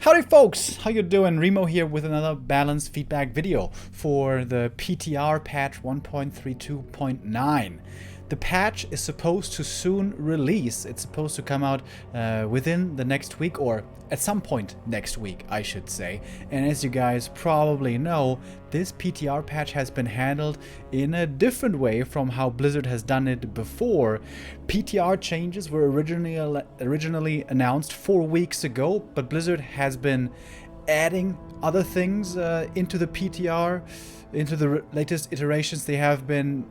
Howdy folks, how you doing? Remo here with another balanced feedback video for the PTR Patch 1.32.9. The patch is supposed to soon release. It's supposed to come out within the next week, or at some point next week, I should say. And as you guys probably know, this PTR patch has been handled in a different way from how Blizzard has done it before. PTR changes were originally announced 4 weeks ago, but Blizzard has been adding other things into the PTR, into the latest iterations. They have been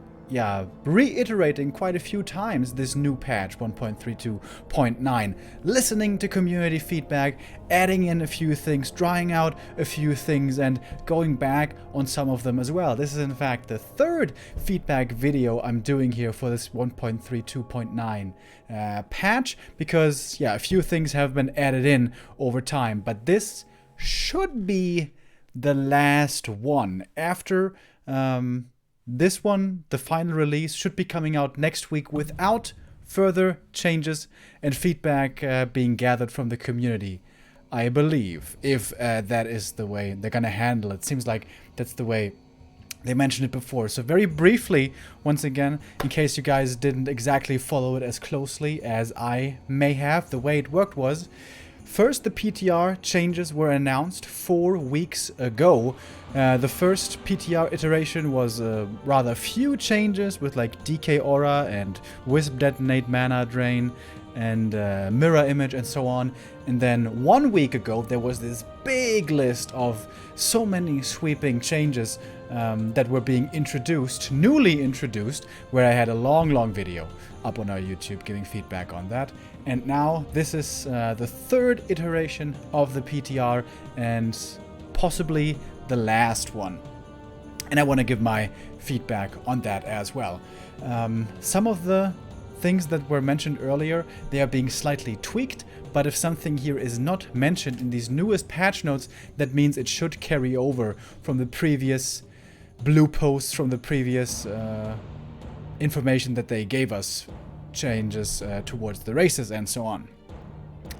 reiterating quite a few times this new patch 1.32.9, listening to community feedback, adding in a few things, drying out a few things, and going back on some of them as well. This is in fact the third feedback video I'm doing here for this 1.32.9 patch, because a few things have been added in over time, but this should be the last one. After this one, the final release, should be coming out next week without further changes and feedback being gathered from the community, I believe, if that is the way they're gonna handle it. Seems like that's the way they mentioned it before. So very briefly, once again, in case you guys didn't exactly follow it as closely as I may have, the way it worked was, first, the PTR changes were announced 4 weeks ago. The first PTR iteration was rather few changes with like DK Aura and Wisp Detonate Mana Drain and Mirror Image and so on. And then 1 week ago there was this big list of so many sweeping changes that were being introduced, newly introduced, where I had a long video up on our YouTube giving feedback on that. And now this is the third iteration of the PTR and possibly the last one. And I want to give my feedback on that as well. Some of the things that were mentioned earlier, they are being slightly tweaked, but if something here is not mentioned in these newest patch notes, that means it should carry over from the previous blue posts, from the previous information that they gave us, changes towards the races and so on.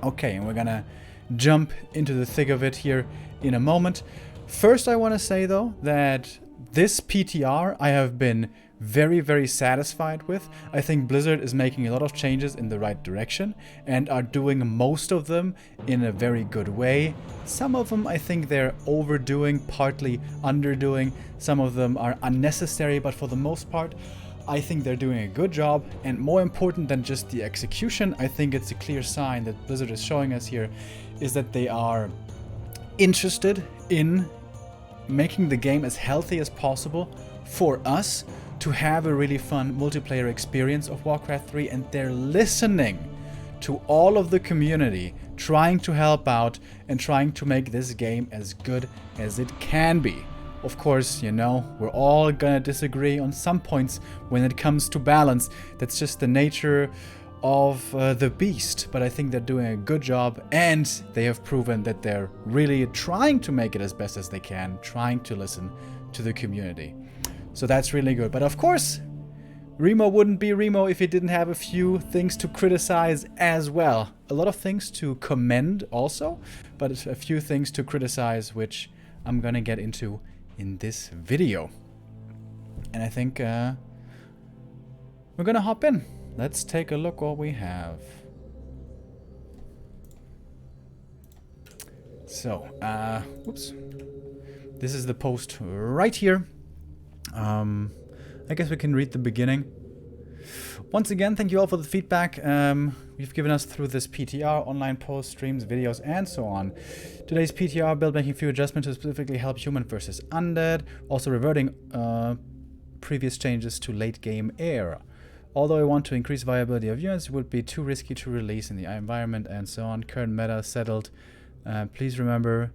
Okay, and we're gonna jump into the thick of it here in a moment. First, I want to say though that this PTR I have been very satisfied with. I think Blizzard is making a lot of changes in the right direction and are doing most of them in a very good way. Some of them I think they're overdoing, partly underdoing. Some of them are unnecessary, but for the most part I think they're doing a good job. And more important than just the execution, I think it's a clear sign that Blizzard is showing us here is that they are interested in making the game as healthy as possible for us to have a really fun multiplayer experience of Warcraft 3, and they're listening to all of the community, trying to help out and trying to make this game as good as it can be. Of course, you know, we're all gonna disagree on some points when it comes to balance. That's just the nature of the beast, but I think they're doing a good job, and they have proven that they're really trying to make it as best as they can, trying to listen to the community. So that's really good. But of course, Remo wouldn't be Remo if he didn't have a few things to criticize as well. A lot of things to commend also, but a few things to criticize, which I'm gonna get into in this video. And I think we're gonna hop in. Let's take a look what we have. So, whoops. This is the post right here. I guess we can read the beginning. Once again, thank you all for the feedback you've given us through this PTR, online posts, streams, videos, and so on. Today's PTR build making a few adjustments to specifically help human versus undead, also reverting previous changes to late game era. Although I want to increase viability of units, it would be too risky to release in the environment and so on. Current meta settled. Please remember,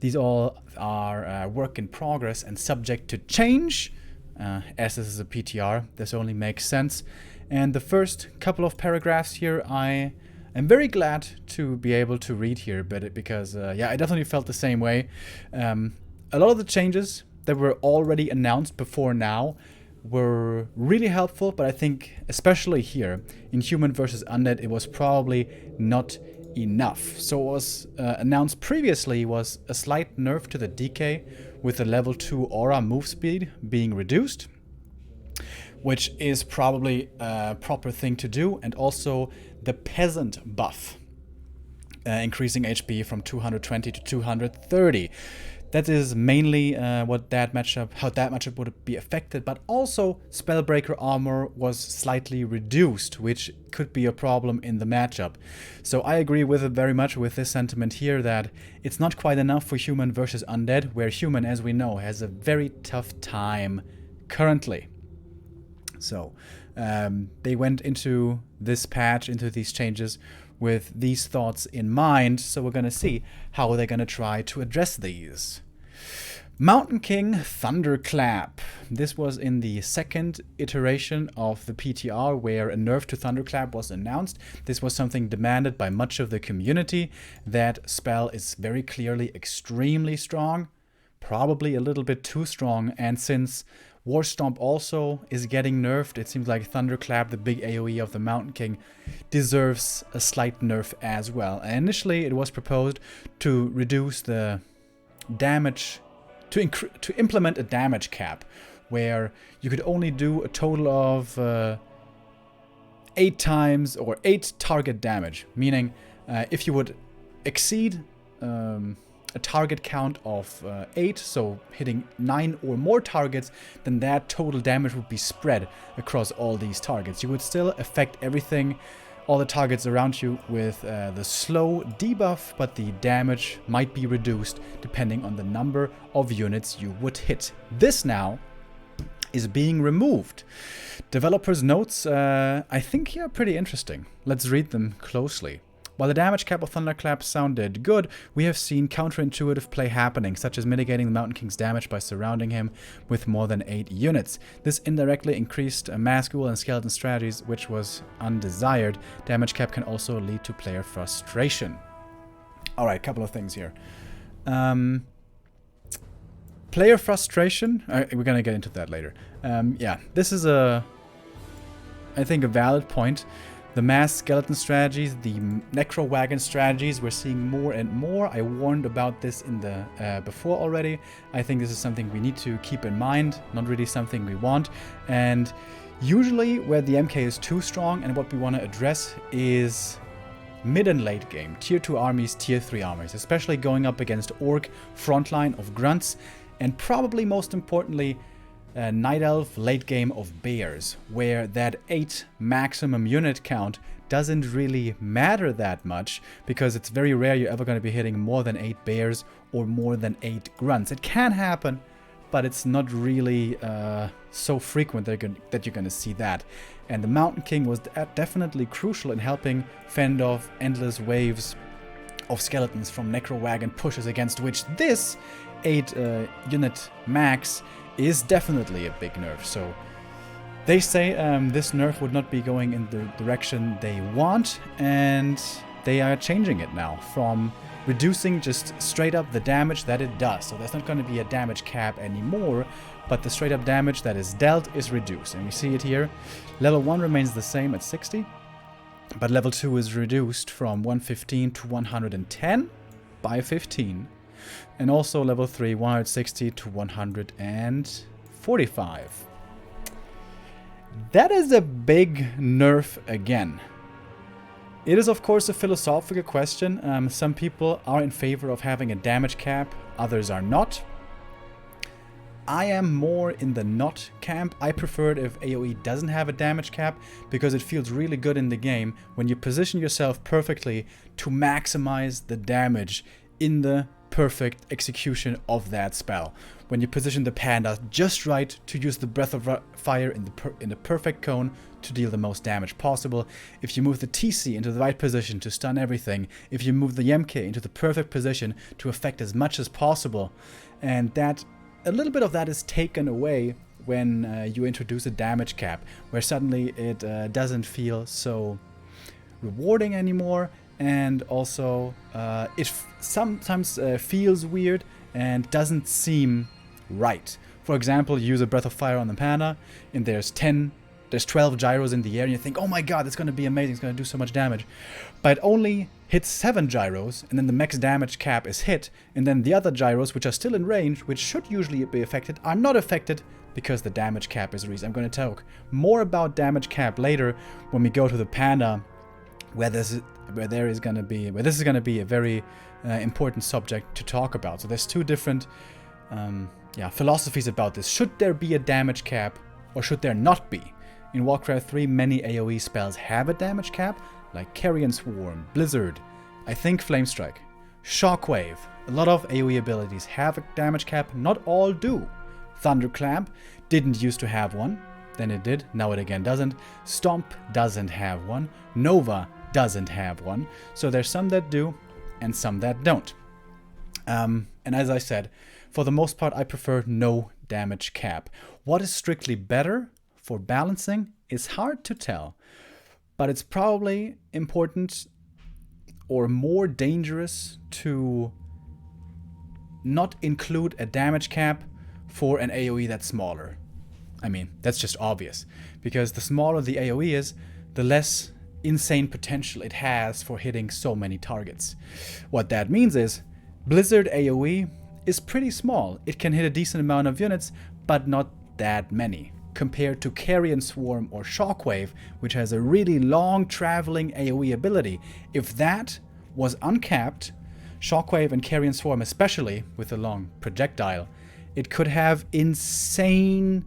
these all are work in progress and subject to change. As this is a PTR, this only makes sense. And the first couple of paragraphs here, I am very glad to be able to read here, because I definitely felt the same way. A lot of the changes that were already announced before now were really helpful, but I think especially here in human versus undead, it was probably not enough. So what was announced previously was a slight nerf to the DK with the level 2 aura move speed being reduced, which is probably a proper thing to do, and also the peasant buff, increasing HP from 220 to 230. That is mainly how that matchup would be affected, but also Spellbreaker armor was slightly reduced, which could be a problem in the matchup. So I agree with it very much with this sentiment here, that it's not quite enough for human versus undead, where human, as we know, has a very tough time currently. So they went into this patch, into these changes, with these thoughts in mind, so we're going to see how they're going to try to address these. Mountain King Thunderclap. This was in the second iteration of the PTR where a nerf to Thunderclap was announced. This was something demanded by much of the community. That spell is very clearly extremely strong, probably a little bit too strong, and since War Stomp also is getting nerfed, it seems like Thunderclap, the big AoE of the Mountain King, deserves a slight nerf as well. And initially it was proposed to reduce the damage, to implement a damage cap, where you could only do a total of 8 times or 8 target damage, meaning if you would exceed a target count of 8, so hitting 9 or more targets, then that total damage would be spread across all these targets. You would still affect everything, all the targets around you with the slow debuff, but the damage might be reduced depending on the number of units you would hit. This now is being removed. Developers' notes, I think, are pretty interesting. Let's read them closely. While the damage cap of Thunderclap sounded good, we have seen counterintuitive play happening, such as mitigating the Mountain King's damage by surrounding him with more than 8 units. This indirectly increased mass ghoul and skeleton strategies, which was undesired. Damage cap can also lead to player frustration. Alright, couple of things here. Player frustration, we're gonna get into that later. Yeah, this is I think a valid point. The mass skeleton strategies, the necro wagon strategies, we're seeing more and more. I warned about this in the before already. I think this is something we need to keep in mind, not really something we want. And usually where the MK is too strong, and what we want to address is mid and late game, tier 2 armies, tier 3 armies, especially going up against orc frontline of grunts, and probably most importantly, Night Elf late game of bears, where that 8 maximum unit count doesn't really matter that much, because it's very rare you're ever going to be hitting more than 8 bears or more than 8 grunts. It can happen, but it's not really so frequent that you're going to see that. And the Mountain King was definitely crucial in helping fend off endless waves of skeletons from necro wagon pushes, against which this 8 unit max is definitely a big nerf. So they say this nerf would not be going in the direction they want, and they are changing it now from reducing just straight up the damage that it does. So there's not going to be a damage cap anymore, but the straight up damage that is dealt is reduced. And we see it here. Level 1 remains the same at 60, but level 2 is reduced from 115 to 110 by 15. And also level 3, 160 to 145. That is a big nerf again. It is of course a philosophical question. Some people are in favor of having a damage cap, others are not. I am more in the not camp. I prefer it if AoE doesn't have a damage cap, because it feels really good in the game when you position yourself perfectly to maximize the damage in the perfect execution of that spell. When you position the Panda just right to use the Breath of Fire in the perfect cone to deal the most damage possible. If you move the TC into the right position to stun everything. If you move the MK into the perfect position to affect as much as possible. And that, a little bit of that is taken away when you introduce a damage cap, where suddenly it doesn't feel so rewarding anymore. And also it sometimes feels weird and doesn't seem right. For example, you use a Breath of Fire on the Panda, and there's 12 gyros in the air, and you think, oh my god, it's going to be amazing, it's going to do so much damage. But it only hits 7 gyros, and then the max damage cap is hit, and then the other gyros, which are still in range, which should usually be affected, are not affected because the damage cap is raised. I'm going to talk more about damage cap later when we go to the Panda, where this is going to be a very important subject to talk about. So there's two different philosophies about this. Should there be a damage cap, or should there not be? In Warcraft 3, many AoE spells have a damage cap, like Carrion Swarm, Blizzard, I think Flamestrike, Shockwave. A lot of AoE abilities have a damage cap, not all do. Thunderclamp didn't used to have one, then it did, now it again doesn't. Stomp doesn't have one, Nova doesn't have one, so there's some that do and some that don't. And as I said, for the most part I prefer no damage cap. What is strictly better for balancing is hard to tell, but it's probably important or more dangerous to not include a damage cap for an AoE that's smaller. I mean, that's just obvious, because the smaller the AoE is, the less insane potential it has for hitting so many targets. What that means is, Blizzard AoE is pretty small. It can hit a decent amount of units, but not that many, compared to Carrion Swarm or Shockwave, which has a really long traveling AoE ability. If that was uncapped, Shockwave and Carrion Swarm especially, with a long projectile, it could have an insane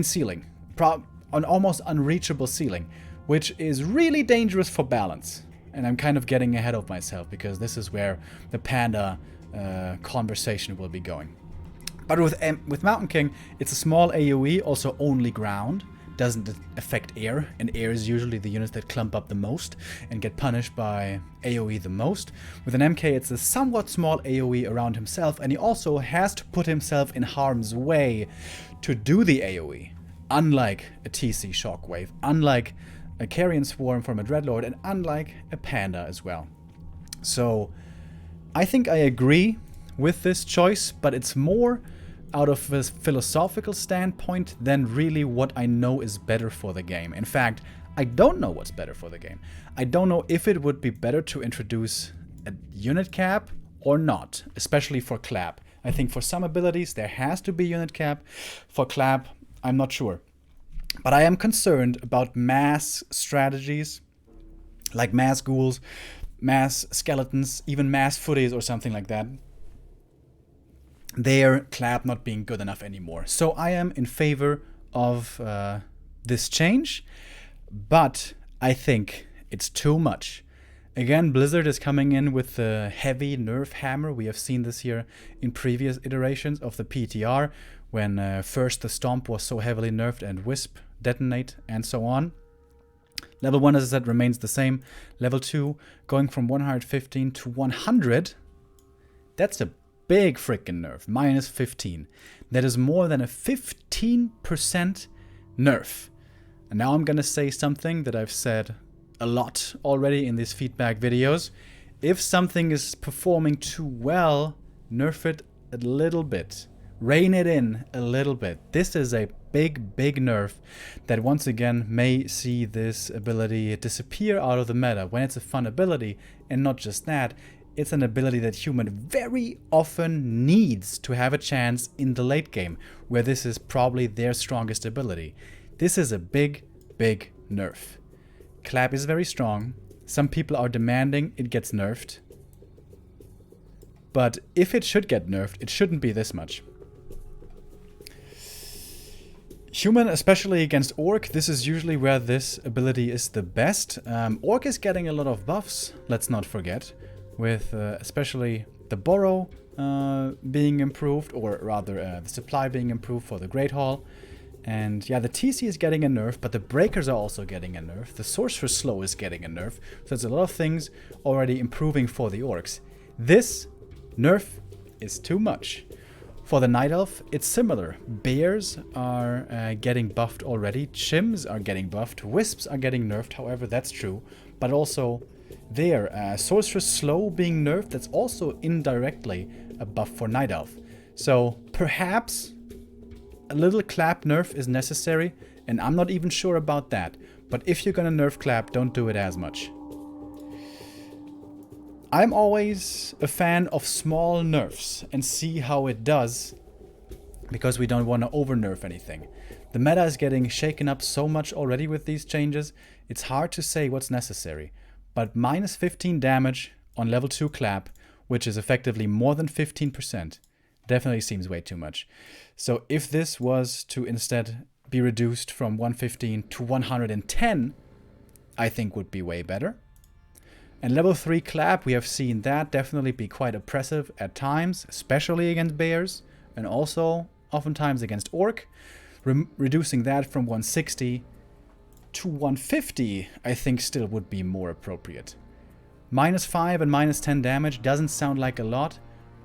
ceiling, an almost unreachable ceiling, which is really dangerous for balance. And I'm kind of getting ahead of myself, because this is where the Panda conversation will be going. But with Mountain King, it's a small AoE, also only ground, doesn't affect air, and air is usually the units that clump up the most and get punished by AoE the most. With an MK, it's a somewhat small AoE around himself, and he also has to put himself in harm's way to do the AoE, unlike a TC Shockwave, unlike a Carrion Swarm from a Dreadlord, and unlike a Panda as well. So I think I agree with this choice, but it's more out of a philosophical standpoint than really what I know is better for the game. In fact, I don't know what's better for the game. I don't know if it would be better to introduce a unit cap or not, especially for Clap. I think for some abilities there has to be unit cap. For Clap, I'm not sure. But I am concerned about mass strategies, like mass ghouls, mass skeletons, even mass footies or something like that. Their Clap not being good enough anymore. So I am in favor of this change, but I think it's too much. Again, Blizzard is coming in with the heavy nerf hammer. We have seen this here in previous iterations of the PTR, when first the Stomp was so heavily nerfed and Wisp, Detonate, and so on. Level 1, as I said, remains the same. Level 2, going from 115 to 100, that's a big freaking nerf, minus 15. That is more than a 15% nerf. And now I'm gonna say something that I've said a lot already in these feedback videos. If something is performing too well, nerf it a little bit. Rein it in a little bit. This is a big nerf that once again may see this ability disappear out of the meta when it's a fun ability, and not just that, it's an ability that human very often needs to have a chance in the late game, where this is probably their strongest ability. This is a big nerf. Clap is very strong. Some people are demanding it gets nerfed. But if it should get nerfed, it shouldn't be this much. Human, especially against Orc, this is usually where this ability is the best. Orc is getting a lot of buffs, let's not forget, with especially the Burrow being improved, or rather the supply being improved for the Great Hall. And yeah, the TC is getting a nerf, but the Breakers are also getting a nerf. The Sorcerer's Slow is getting a nerf. So there's a lot of things already improving for the Orcs. This nerf is too much. For the Night Elf, it's similar. Bears are getting buffed already. Chims are getting buffed. Wisps are getting nerfed, however, that's true. But also there, Sorcerer's Slow being nerfed, that's also indirectly a buff for Night Elf. So perhaps a little Clap nerf is necessary, and I'm not even sure about that. But if you're gonna nerf Clap, don't do it as much. I'm always a fan of small nerfs and see how it does, because we don't want to over-nerf anything. The meta is getting shaken up so much already with these changes, it's hard to say what's necessary. But minus 15 damage on level 2 clap, which is effectively more than 15%, definitely seems way too much. So if this was to instead be reduced from 115 to 110, I think would be way better. And level 3 clap, we have seen that definitely be quite oppressive at times, especially against bears, and also oftentimes against orc. Reducing that from 160 to 150, I think still would be more appropriate. Minus 5 and minus 10 damage doesn't sound like a lot,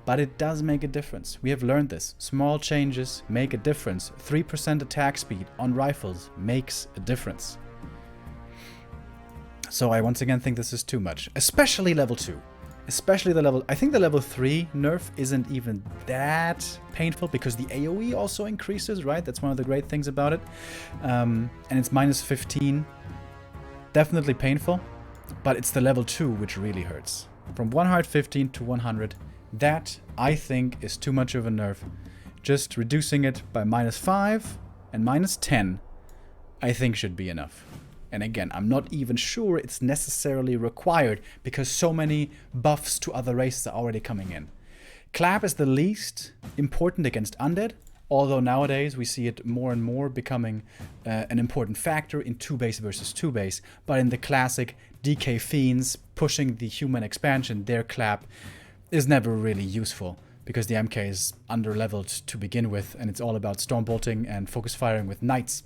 but it does make a difference. We have learned this. Small changes make a difference. 3% attack speed on rifles makes a difference. So I once again think this is too much, especially level 2. Especially the level... I think the level 3 nerf isn't even that painful because the AoE also increases, right? That's one of the great things about it. And it's minus 15. Definitely painful, but it's the level 2 which really hurts. From 115 to 100, that I think is too much of a nerf. Just reducing it by minus 5 and minus 10, I think should be enough. And again, I'm not even sure it's necessarily required because so many buffs to other races are already coming in. Clap is the least important against Undead, although nowadays we see it more and more becoming an important factor in 2-base versus 2-base. But in the classic DK Fiends pushing the human expansion, their clap is never really useful because the MK is under-leveled to begin with and it's all about stormbolting and focus firing with knights.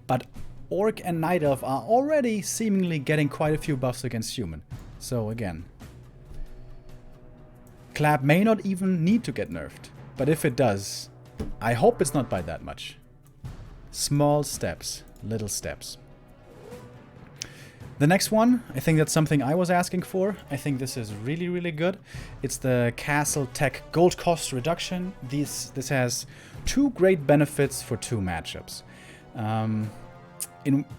But Orc and Night Elf are already seemingly getting quite a few buffs against human. So again, clap may not even need to get nerfed. But if it does, I hope it's not by that much. Small steps, little steps. The next one, I think that's something I was asking for. I think this is really, really good. It's the Castle Tech Gold Cost Reduction. This has 2 great benefits for 2 matchups.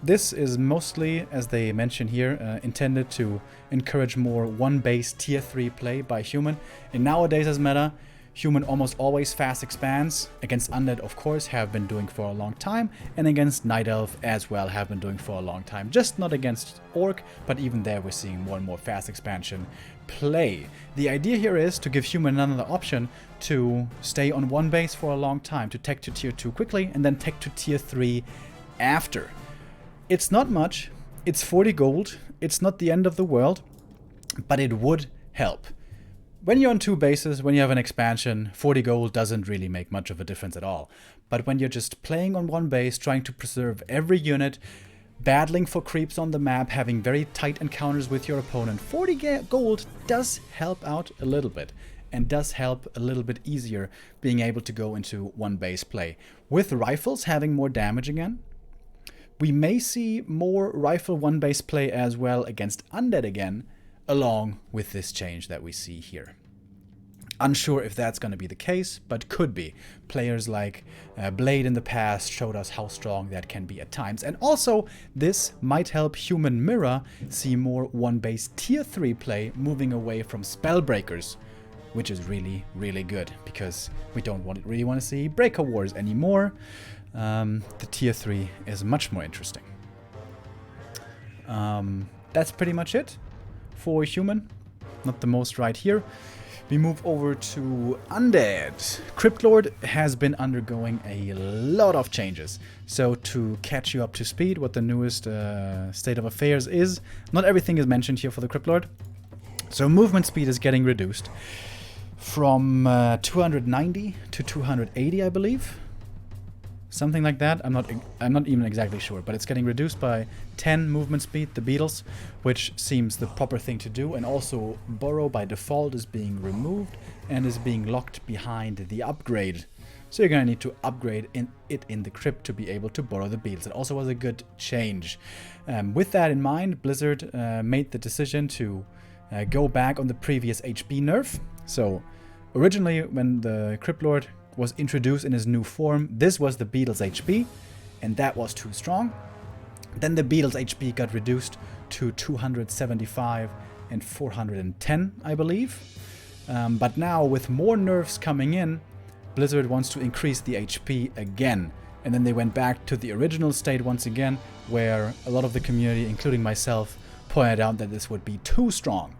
This is mostly, as they mention here, intended to encourage more 1-base tier 3 play by human. In nowadays as meta, human almost always fast expands. Against Undead, of course, have been doing for a long time. And against Night Elf as well have been doing for a long time. Just not against Orc, but even there we're seeing more and more fast expansion play. The idea here is to give human another option to stay on 1 base for a long time, to tech to tier 2 quickly and then tech to tier 3 after. It's not much, it's 40 gold, it's not the end of the world, but it would help. When you're on 2 bases, when you have an expansion, 40 gold doesn't really make much of a difference at all. But when you're just playing on 1 base, trying to preserve every unit, battling for creeps on the map, having very tight encounters with your opponent, 40 gold does help out a little bit. And does help a little bit easier being able to go into 1 base play. With rifles having more damage again, we may see more rifle 1 base play as well against Undead again, along with this change that we see here. Unsure if that's going to be the case, but could be. Players like Blade in the past showed us how strong that can be at times. And also, this might help Human Mirror see more 1 base tier 3 play, moving away from Spellbreakers, which is really, really good, because we don't really want to see Breaker Wars anymore. The tier 3 is much more interesting. That's pretty much it for human. Not the most right here. We move over to Undead. Crypt Lord has been undergoing a lot of changes. So to catch you up to speed, what the newest state of affairs is, not everything is mentioned here for the Crypt Lord. So movement speed is getting reduced from 290 to 280, I believe. Something like that. I'm not even exactly sure, but it's getting reduced by 10 movement speed, the Beetles, which seems the proper thing to do. And also Burrow by default is being removed and is being locked behind the upgrade. So you're gonna need to upgrade it in the Crypt to be able to borrow the Beetles. It also was a good change. With that in mind, Blizzard made the decision to go back on the previous HB nerf. So originally when the Crypt Lord was introduced in his new form, this was the Beetle's HP, and that was too strong. Then the Beetle's HP got reduced to 275 and 410, I believe. But now, with more nerfs coming in, Blizzard wants to increase the HP again. And then they went back to the original state once again, where a lot of the community, including myself, pointed out that this would be too strong.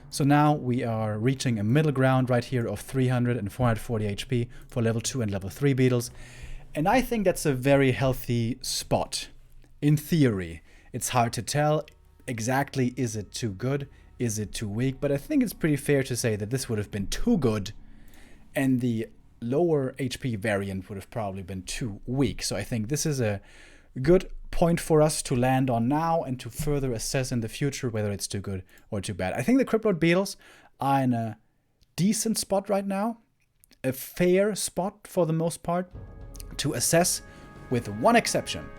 So now we are reaching a middle ground right here of 300 and 440 HP for level 2 and level 3 beetles. And I think that's a very healthy spot. In theory, it's hard to tell exactly, is it too good, is it too weak, but I think it's pretty fair to say that this would have been too good and the lower HP variant would have probably been too weak. So I think this is a good point for us to land on now and to further assess in the future whether it's too good or too bad. I think the Crypt Lord beetles are in a decent spot right now, a fair spot for the most part to assess, with one exception.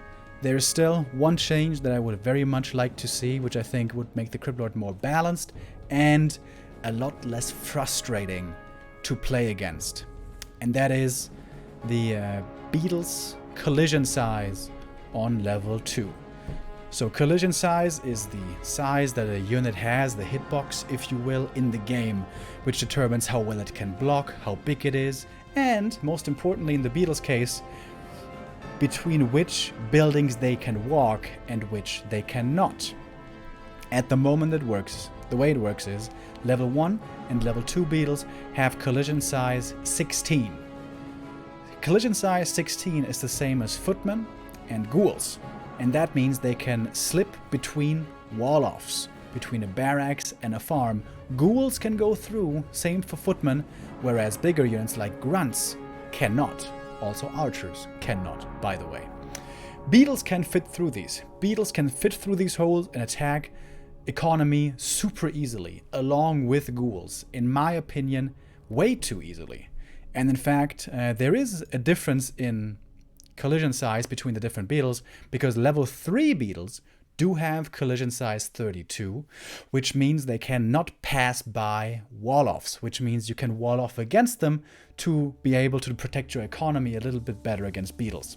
There's still one change that I would very much like to see, which I think would make the Crypt Lord more balanced and a lot less frustrating to play against. And that is the beetles collision size on level 2. So collision size is the size that a unit has, the hitbox, if you will, in the game, which determines how well it can block, how big it is, and most importantly in the beetles case, between which buildings they can walk and which they cannot. At the moment it works, the way it works is level 1 and level 2 beetles have collision size 16. Collision size 16 is the same as footmen and ghouls, and that means they can slip between wall-offs, between a barracks and a farm. Ghouls can go through, same for footmen, whereas bigger units like grunts cannot. Also archers cannot, by the way. Beetles can fit through these. Beetles can fit through these holes and attack economy super easily, along with ghouls. In my opinion, way too easily. And in fact, there is a difference in collision size between the different beetles, because level 3 beetles do have collision size 32, which means they cannot pass by wall-offs, which means you can wall off against them to be able to protect your economy a little bit better against beetles.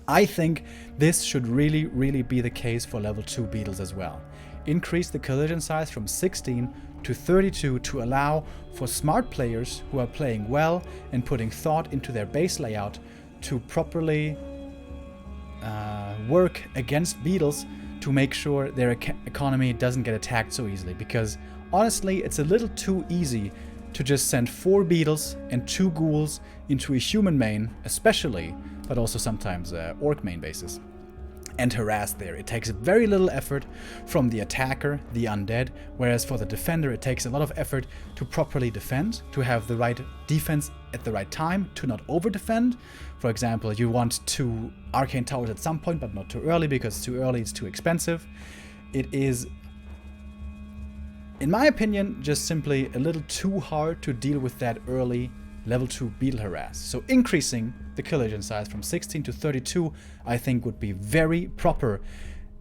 I think this should really be the case for level 2 beetles as well. Increase the collision size from 16 to 32 to allow for smart players who are playing well and putting thought into their base layout to properly work against beetles to make sure their economy doesn't get attacked so easily. Because honestly, it's a little too easy to just send 4 beetles and 2 ghouls into a human main, especially, but also sometimes orc main bases, and harass there. It takes very little effort from the attacker, the undead, whereas for the defender it takes a lot of effort to properly defend, to have the right defense at the right time, to not over-defend. For example, you want 2 arcane towers at some point, but not too early, because too early it's too expensive. It is, in my opinion, just simply a little too hard to deal with that early level 2 beetle harass. So increasing the collision size from 16 to 32 I think would be very proper.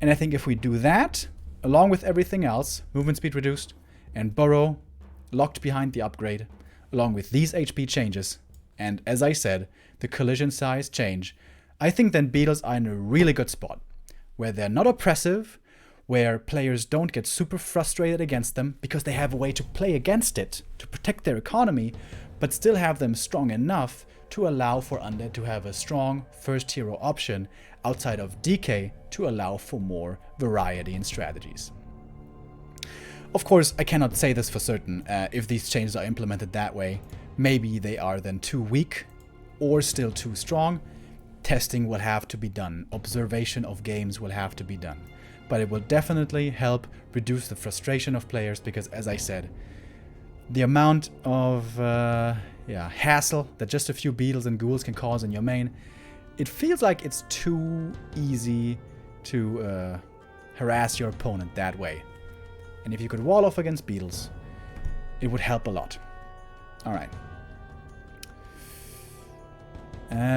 And I think if we do that, along with everything else, movement speed reduced and burrow locked behind the upgrade, along with these HP changes, and as I said, the collision size change, I think then beetles are in a really good spot, where they're not oppressive, where players don't get super frustrated against them because they have a way to play against it, to protect their economy, but still have them strong enough to allow for Undead to have a strong first hero option outside of DK to allow for more variety in strategies. Of course, I cannot say this for certain. If these changes are implemented that way, maybe they are then too weak or still too strong. Testing will have to be done. Observation of games will have to be done. But it will definitely help reduce the frustration of players because, as I said, the amount of hassle that just a few beetles and ghouls can cause in your main, it feels like it's too easy to harass your opponent that way. And if you could wall off against beetles, it would help a lot. Alright.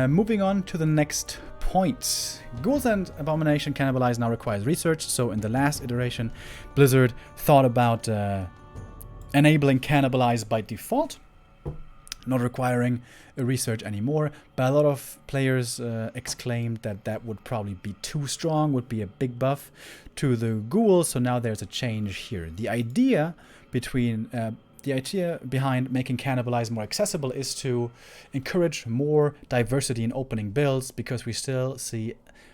Moving on to the next point. Ghouls and Abomination Cannibalize now requires research. So in the last iteration, Blizzard thought about enabling Cannibalize by default. not requiring a research anymore, but a lot of players exclaimed that that would probably be too strong, would be a big buff to the ghouls, so now there's a change here. The idea behind making Cannibalize more accessible is to encourage more diversity in opening builds, because we still see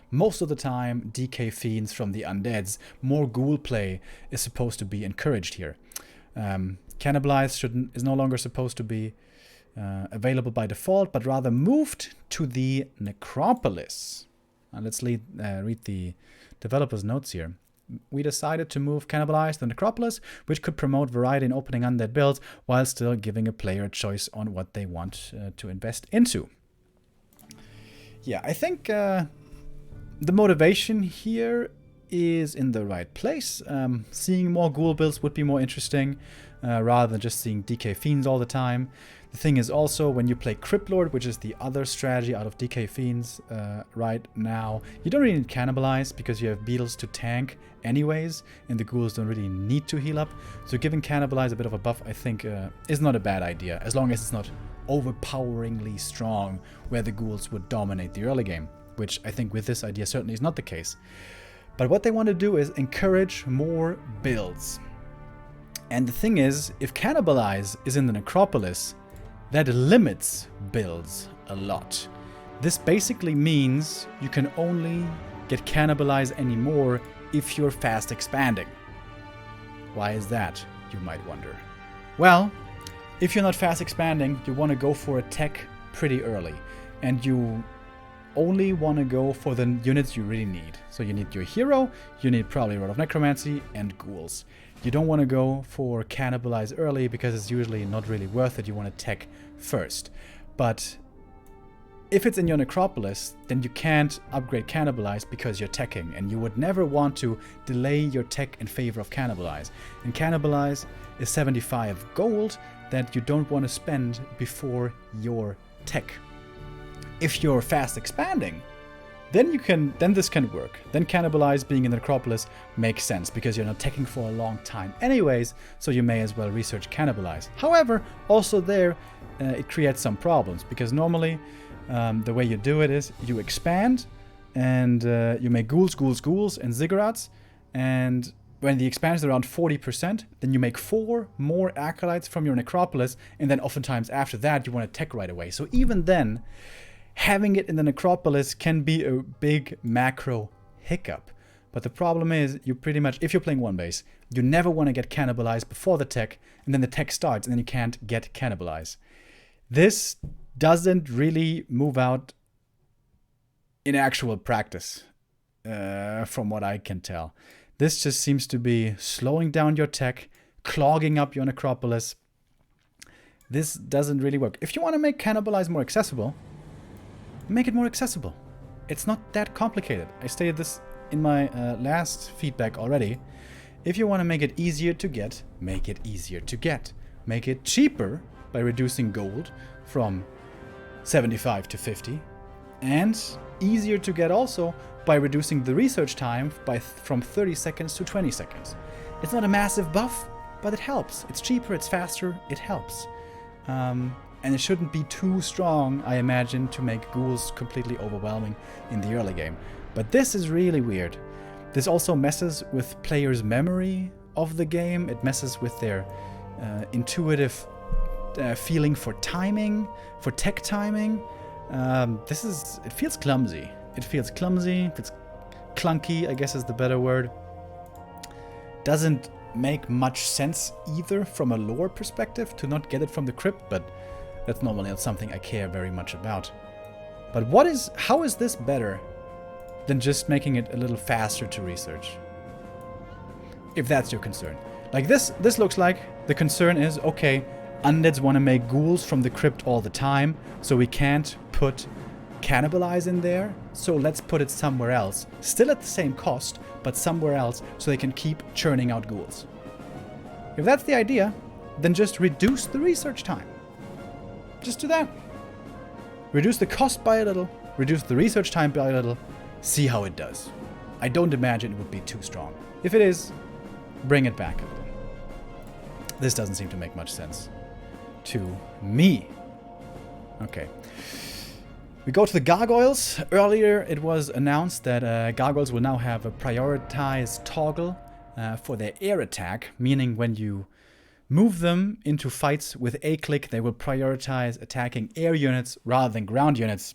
most of the time DK fiends from the undeads. More ghoul play is supposed to be encouraged here. Cannibalize is no longer supposed to be available by default, but rather moved to the Necropolis. Let's read the developer's notes here. We decided to move Cannibalize to the Necropolis, which could promote variety in opening undead builds while still giving a player a choice on what they want to invest into. Yeah, I think the motivation here is in the right place. Seeing more ghoul builds would be more interesting rather than just seeing DK fiends all the time. The thing is also, when you play Crypt Lord, which is the other strategy out of DK fiends right now, you don't really need Cannibalize because you have Beetles to tank anyways, and the ghouls don't really need to heal up. So giving Cannibalize a bit of a buff, I think, is not a bad idea, as long as it's not overpoweringly strong, where the ghouls would dominate the early game, which I think with this idea certainly is not the case. But what they want to do is encourage more builds. And the thing is, if Cannibalize is in the Necropolis, that limits builds a lot. This basically means you can only get Cannibalize anymore if you're fast expanding. Why is that, you might wonder? Well, if you're not fast expanding, you want to go for a tech pretty early, and you only want to go for the units you really need. So you need your hero, you need probably a lot of necromancy and ghouls. You don't want to go for Cannibalize early because it's usually not really worth it. You want to tech first. But if it's in your Necropolis, then you can't upgrade Cannibalize because you're teching, and you would never want to delay your tech in favor of Cannibalize. And Cannibalize is 75 gold that you don't want to spend before your tech. If you're fast expanding, then this can work. Then Cannibalize being in the Necropolis makes sense because you're not teching for a long time anyways, so you may as well research Cannibalize. However, also there it creates some problems, because normally the way you do it is you expand and you make ghouls and ziggurats, and when the expansion is around 40%, then you make 4 more acolytes from your Necropolis, and then oftentimes after that you want to tech right away. So even then, having it in the Necropolis can be a big macro hiccup. But the problem is, you pretty much, if you're playing one base, you never want to get Cannibalized before the tech, and then the tech starts, and then you can't get Cannibalized. This doesn't really move out in actual practice, from what I can tell. This just seems to be slowing down your tech, clogging up your Necropolis. This doesn't really work. If you want to make Cannibalize more accessible, make it more accessible. It's not that complicated. I stated this in my last feedback already. If you want to make it easier to get, make it easier to get. Make it cheaper by reducing gold from 75 to 50, and easier to get also by reducing the research time from 30 seconds to 20 seconds. It's not a massive buff, but it helps. It's cheaper, it's faster, it helps. And it shouldn't be too strong, I imagine, to make ghouls completely overwhelming in the early game. But this is really weird. This also messes with players' memory of the game. It messes with their intuitive feeling for timing, for tech timing. It feels clumsy. It feels clunky, I guess is the better word. Doesn't make much sense either from a lore perspective to not get it from the Crypt, but that's normally not something I care very much about. But how is this better than just making it a little faster to research? If that's your concern. Like this looks like the concern is, okay, undeads want to make ghouls from the Crypt all the time, so we can't put Cannibalize in there, so let's put it somewhere else. Still at the same cost, but somewhere else, so they can keep churning out ghouls. If that's the idea, then just reduce the research time. Just do that. Reduce the cost by a little, reduce the research time by a little, see how it does. I don't imagine it would be too strong. If it is, bring it back a little. This doesn't seem to make much sense to me. Okay. We go to the Gargoyles. Earlier it was announced that Gargoyles will now have a prioritized toggle for their air attack, meaning when you move them into fights with a click, they will prioritize attacking air units rather than ground units,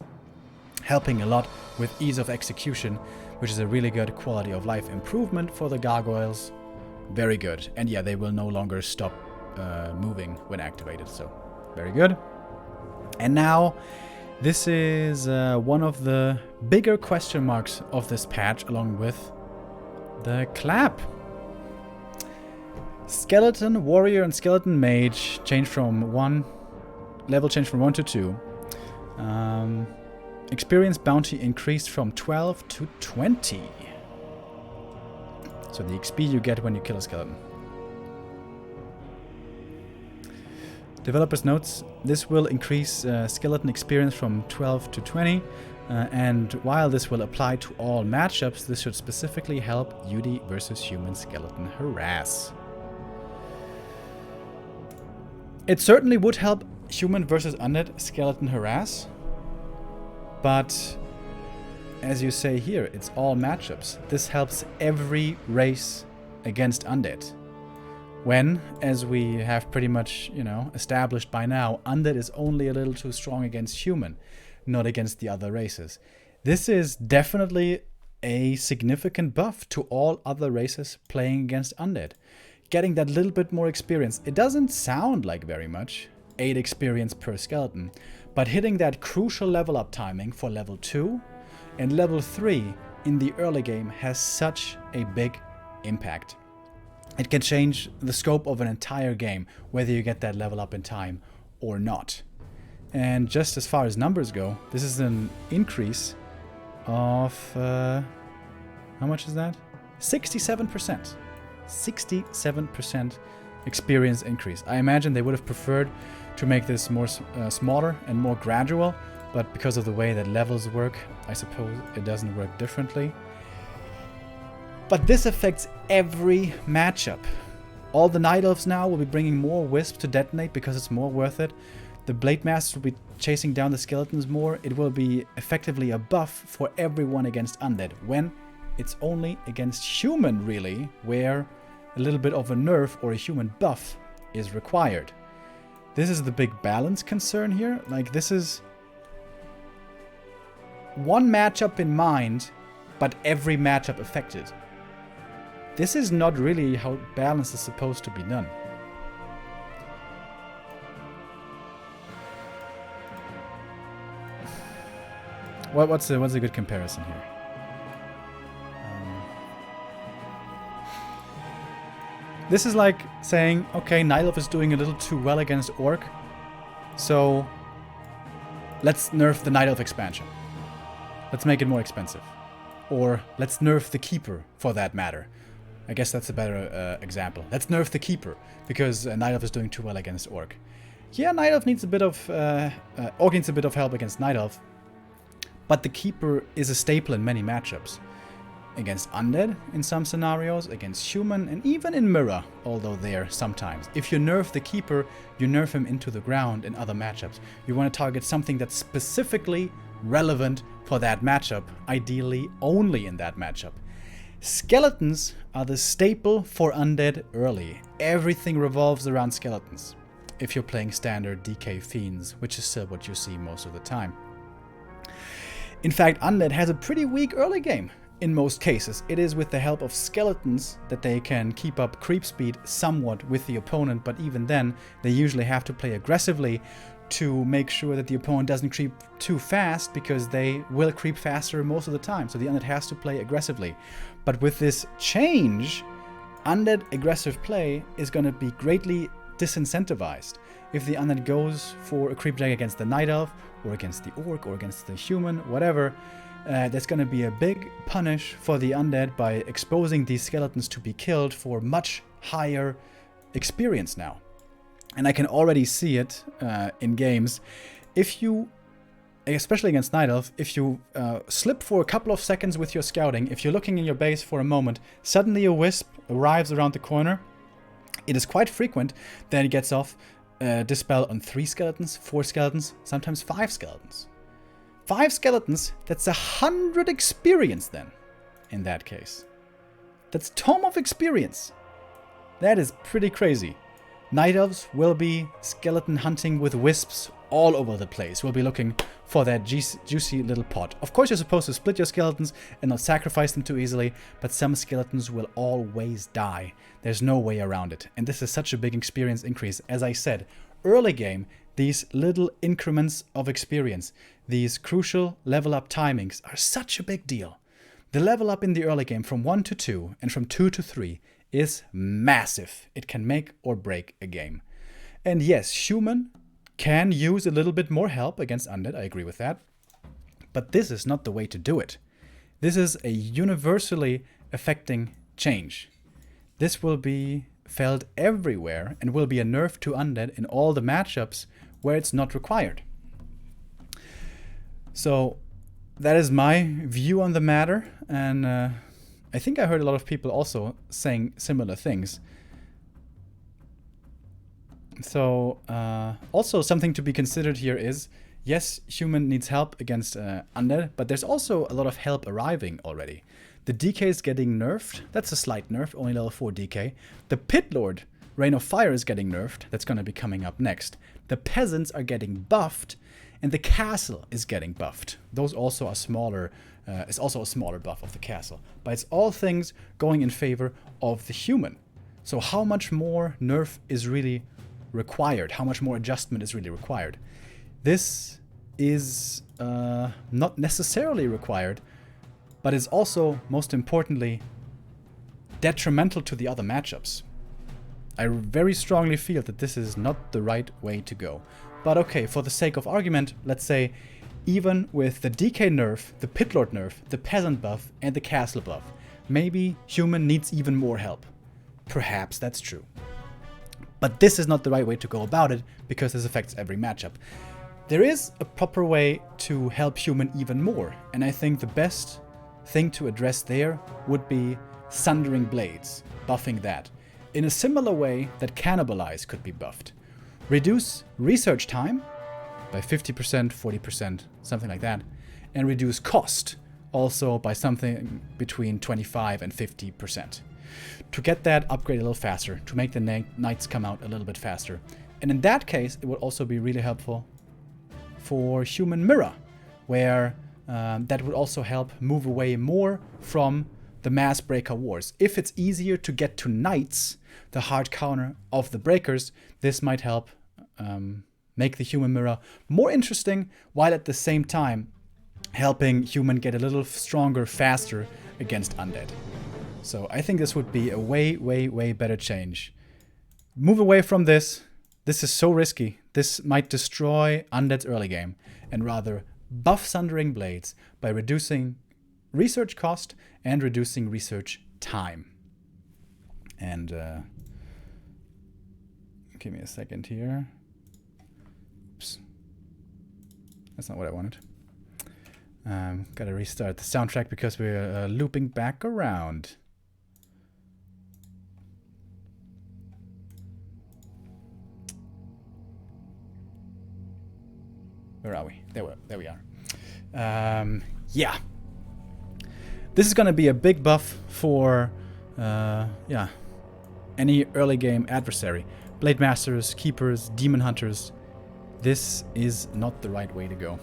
helping a lot with ease of execution, which is a really good quality of life improvement for the Gargoyles. Very good. And yeah, they will no longer stop moving when activated, so very good. And now, this is one of the bigger question marks of this patch, along with the clap. Skeleton Warrior and Skeleton Mage change from 1 to 2. Experience bounty increased from 12 to 20. So the XP you get when you kill a skeleton. Developers notes this will increase skeleton experience from 12 to 20, and while this will apply to all matchups, this should specifically help UD versus human skeleton harass. It certainly would help human versus undead skeleton harass, but as you say here, it's all matchups. This helps every race against undead. When, as we have pretty much, established by now, undead is only a little too strong against human, not against the other races. This is definitely a significant buff to all other races playing against undead. Getting that little bit more experience. It doesn't sound like very much, 8 experience per skeleton, but hitting that crucial level up timing for level 2 and level 3 in the early game has such a big impact. It can change the scope of an entire game, whether you get that level up in time or not. And just as far as numbers go, this is an increase of, how much is that? 67%. 67% experience increase. I imagine they would have preferred to make this more smaller and more gradual, but because of the way that levels work, I suppose it doesn't work differently. But this affects every matchup. All the Night Elves now will be bringing more Wisps to detonate because it's more worth it. The Blade Masters will be chasing down the skeletons more. It will be effectively a buff for everyone against undead, when it's only against human, really, where a little bit of a nerf or a human buff is required. This is the big balance concern here. Like, this is one matchup in mind, but every matchup affected. This is not really how balance is supposed to be done. What's a good comparison here? This is like saying, okay, Night Elf is doing a little too well against Orc, so let's nerf the Night Elf expansion. Let's make it more expensive. Or let's nerf the Keeper, for that matter. I guess that's a better example. Let's nerf the Keeper, because Night Elf is doing too well against Orc. Yeah, Night Elf needs a bit of... Orc needs a bit of help against Night Elf, but the Keeper is a staple in many matchups. Against Undead in some scenarios, against Human, and even in Mirror, although there sometimes. If you nerf the Keeper, you nerf him into the ground in other matchups. You want to target something that's specifically relevant for that matchup, ideally only in that matchup. Skeletons are the staple for Undead early. Everything revolves around skeletons. If you're playing standard DK Fiends, which is still what you see most of the time. In fact, Undead has a pretty weak early game. In most cases, it is with the help of skeletons that they can keep up creep speed somewhat with the opponent, but even then, they usually have to play aggressively to make sure that the opponent doesn't creep too fast, because they will creep faster most of the time, so the Undead has to play aggressively. But with this change, Undead aggressive play is going to be greatly disincentivized. If the Undead goes for a creep drag against the Night Elf, or against the Orc, or against the Human, whatever, there's going to be a big punish for the Undead by exposing these skeletons to be killed for much higher experience now. And I can already see it in games. If you, especially against Night Elf, if you slip for a couple of seconds with your scouting, if you're looking in your base for a moment, suddenly a Wisp arrives around the corner, it is quite frequent that it gets off dispel on 3 skeletons, 4 skeletons, sometimes 5 skeletons. 5 skeletons, that's 100 experience then, in that case. That's Tome of Experience. That is pretty crazy. Night Elves will be skeleton hunting with wisps all over the place. We'll be looking for that juicy little pot. Of course, you're supposed to split your skeletons and not sacrifice them too easily, but some skeletons will always die. There's no way around it. And this is such a big experience increase. As I said, early game, these little increments of experience, these crucial level up timings are such a big deal. The level up in the early game from 1 to 2 and from 2 to 3 is massive. It can make or break a game. And yes, human can use a little bit more help against undead, I agree with that. But this is not the way to do it. This is a universally affecting change. This will be felt everywhere and will be a nerf to undead in all the matchups where it's not required. So that is my view on the matter, and I think I heard a lot of people also saying similar things. So also something to be considered here is, yes, human needs help against undead, but there's also a lot of help arriving already. The DK is getting nerfed. That's a slight nerf, only level 4 DK. The Pit Lord, Rain of Fire, is getting nerfed. That's going to be coming up next. The Peasants are getting buffed, and the Castle is getting buffed. Those also are smaller. It's also a smaller buff of the Castle. But it's all things going in favor of the human. So how much more nerf is really required? How much more adjustment is really required? This is not necessarily required, but is also, most importantly, detrimental to the other matchups. I very strongly feel that this is not the right way to go. But okay, for the sake of argument, let's say even with the DK nerf, the Pit Lord nerf, the Peasant buff, and the Castle buff, maybe human needs even more help. Perhaps that's true. But this is not the right way to go about it, because this affects every matchup. There is a proper way to help human even more, and I think the best thing to address there would be Sundering Blades, buffing that. In a similar way that Cannibalize could be buffed. Reduce research time by 50%, 40%, something like that, and reduce cost also by something between 25 and 50%. To get that upgrade a little faster, to make the knights come out a little bit faster. And in that case, it would also be really helpful for Human Mirror, where that would also help move away more from the Mass Breaker Wars. If it's easier to get to knights, the hard counter of the breakers, this might help make the Human Mirror more interesting, while at the same time helping human get a little stronger faster against undead. So I think this would be a way, way, way better change. Move away from this. This is so risky. This might destroy undead's early game, and rather buff Sundering Blades by reducing research cost and reducing research time. And give me a second here. Oops. That's not what I wanted. Gotta restart the soundtrack because we're looping back around. Where are we? There we are. Yeah. This is gonna be a big buff for any early game adversary. Blade Masters, Keepers, Demon Hunters. This is not the right way to go.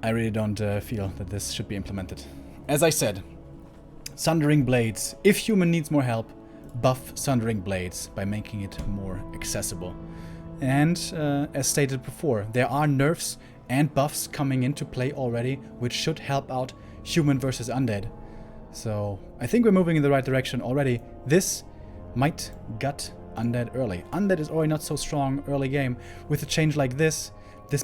I really don't feel that this should be implemented. As I said, Sundering Blades. If human needs more help, buff Sundering Blades by making it more accessible. And as stated before, there are nerfs and buffs coming into play already, which should help out human versus undead. So I think we're moving in the right direction already. This might gut undead early. Undead is already not so strong early game. With a change like this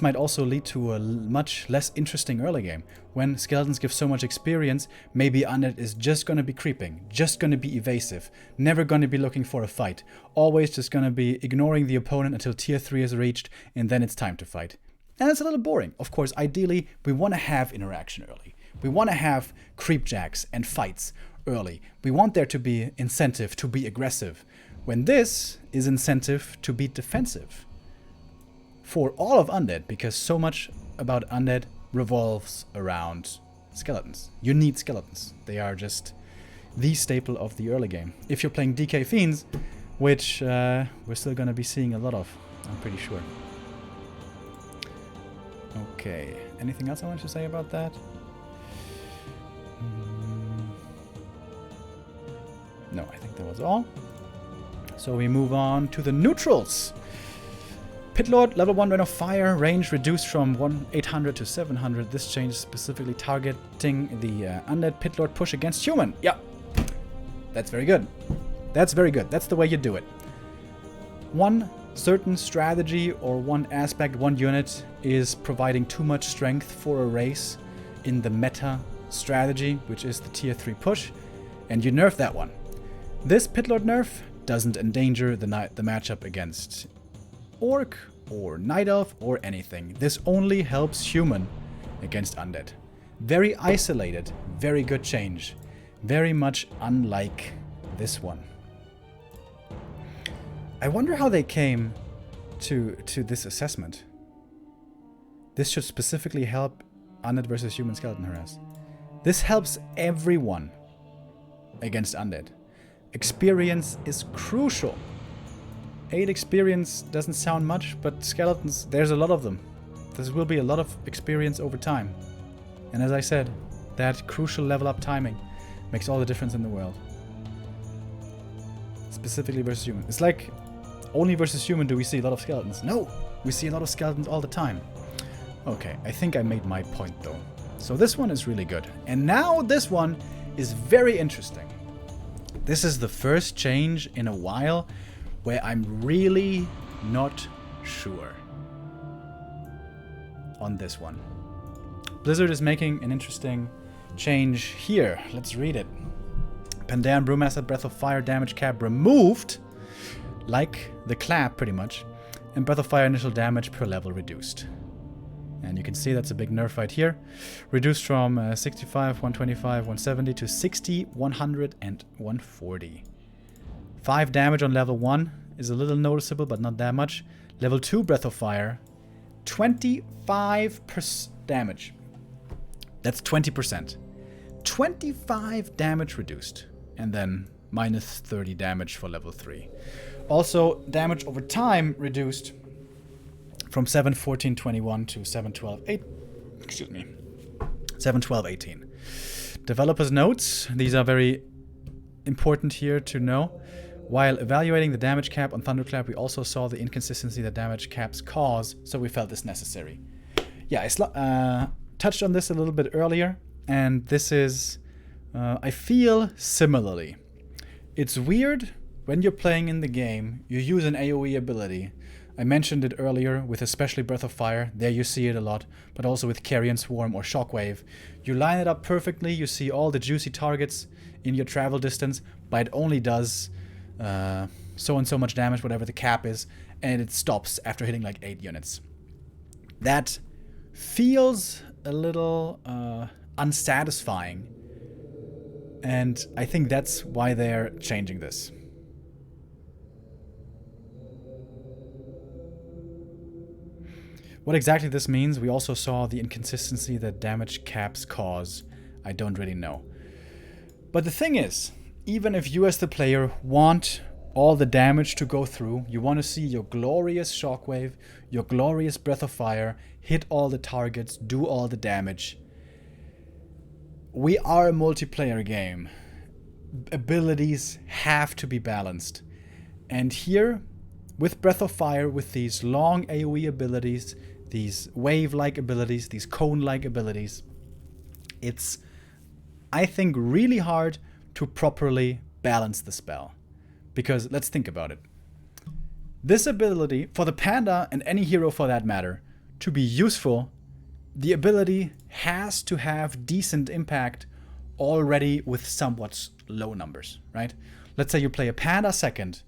might also lead to a much less interesting early game. When skeletons give so much experience, maybe undead is just gonna be creeping, just gonna be evasive, never gonna be looking for a fight, always just gonna be ignoring the opponent until tier 3 is reached, and then it's time to fight. And it's a little boring. Of course, ideally, we want to have interaction early. We want to have creepjacks and fights early. We want there to be incentive to be aggressive, when this is incentive to be defensive. For all of Undead, because so much about Undead revolves around skeletons. You need skeletons. They are just the staple of the early game. If you're playing DK Fiends, which we're still going to be seeing a lot of, I'm pretty sure. Okay, anything else I want to say about that? No, I think that was all. So we move on to the neutrals. Pit Lord, level 1 Rain of Fire, range reduced from 800 to 700. This change is specifically targeting the Undead Pit Lord push against human. Yeah, that's very good. That's very good. That's the way you do it. One certain strategy or one aspect, one unit is providing too much strength for a race in the meta strategy, which is the tier 3 push, and you nerf that one. This Pit Lord nerf doesn't endanger the matchup against Orc or Night Elf or anything. This only helps human against Undead. Very isolated, very good change. Very much unlike this one. I wonder how they came to this assessment. This should specifically help Undead versus human skeleton harass. This helps everyone against Undead. Experience is crucial. 8 experience doesn't sound much, but skeletons, there's a lot of them. There will be a lot of experience over time. And as I said, that crucial level up timing makes all the difference in the world. Specifically versus human. It's like, only versus human do we see a lot of skeletons. No! We see a lot of skeletons all the time. Okay, I think I made my point though. So this one is really good. And now this one is very interesting. This is the first change in a while where I'm really not sure on this one. Blizzard is making an interesting change here. Let's read it. Panda and Brewmaster Breath of Fire damage cap removed, like the clap pretty much, and Breath of Fire initial damage per level reduced. And you can see that's a big nerf right here. Reduced from 65, 125, 170 to 60, 100, and 140. 5 damage on level 1 is a little noticeable, but not that much. Level 2 Breath of Fire, 25% damage. That's 20%. 25 damage reduced. And then minus 30 damage for level 3. Also, damage over time reduced from 7/14/21 to 7/12/8. Excuse me. 7/12/18. Developers' notes. These are very important here to know. While evaluating the damage cap on Thunderclap, we also saw the inconsistency that damage caps cause, so we felt this necessary. Yeah, I touched on this a little bit earlier, and this is, I feel similarly. It's weird when you're playing in the game, you use an AoE ability. I mentioned it earlier with especially Breath of Fire, there you see it a lot, but also with Carrion Swarm or Shockwave. You line it up perfectly, you see all the juicy targets in your travel distance, but it only does so and so much damage, whatever the cap is, and it stops after hitting like 8 units. That feels a little unsatisfying, and I think that's why they're changing this. What exactly this means, we also saw the inconsistency that damage caps cause. I don't really know. But the thing is, even if you as the player want all the damage to go through, you want to see your glorious Shockwave, your glorious Breath of Fire, hit all the targets, do all the damage. We are a multiplayer game. Abilities have to be balanced. And here, with Breath of Fire, with these long AoE abilities, these wave-like abilities, these cone-like abilities, it's, I think, really hard to properly balance the spell. Because let's think about it. This ability, for the Panda and any hero for that matter, to be useful, the ability has to have decent impact already with somewhat low numbers, right? Let's say you play a Panda second,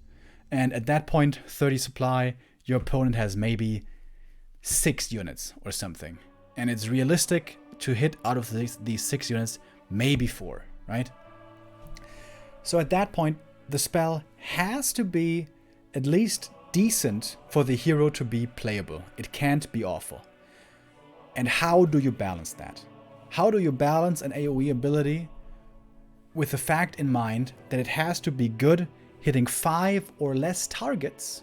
and at that point, 30 supply, your opponent has maybe 6 units or something. And it's realistic to hit out of these 6 units, maybe 4, right? So at that point, the spell has to be at least decent for the hero to be playable. It can't be awful. And how do you balance that? How do you balance an AoE ability with the fact in mind that it has to be good hitting 5 or less targets,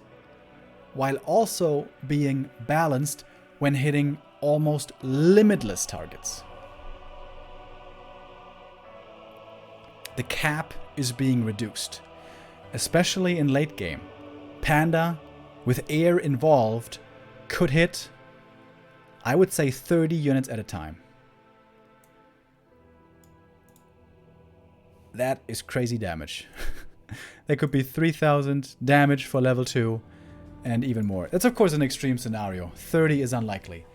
while also being balanced when hitting almost limitless targets? The cap is being reduced, especially in late game. Panda, with air involved, could hit, I would say, 30 units at a time. That is crazy damage. There could be 3000 damage for level 2 and even more. That's of course an extreme scenario. 30 is unlikely.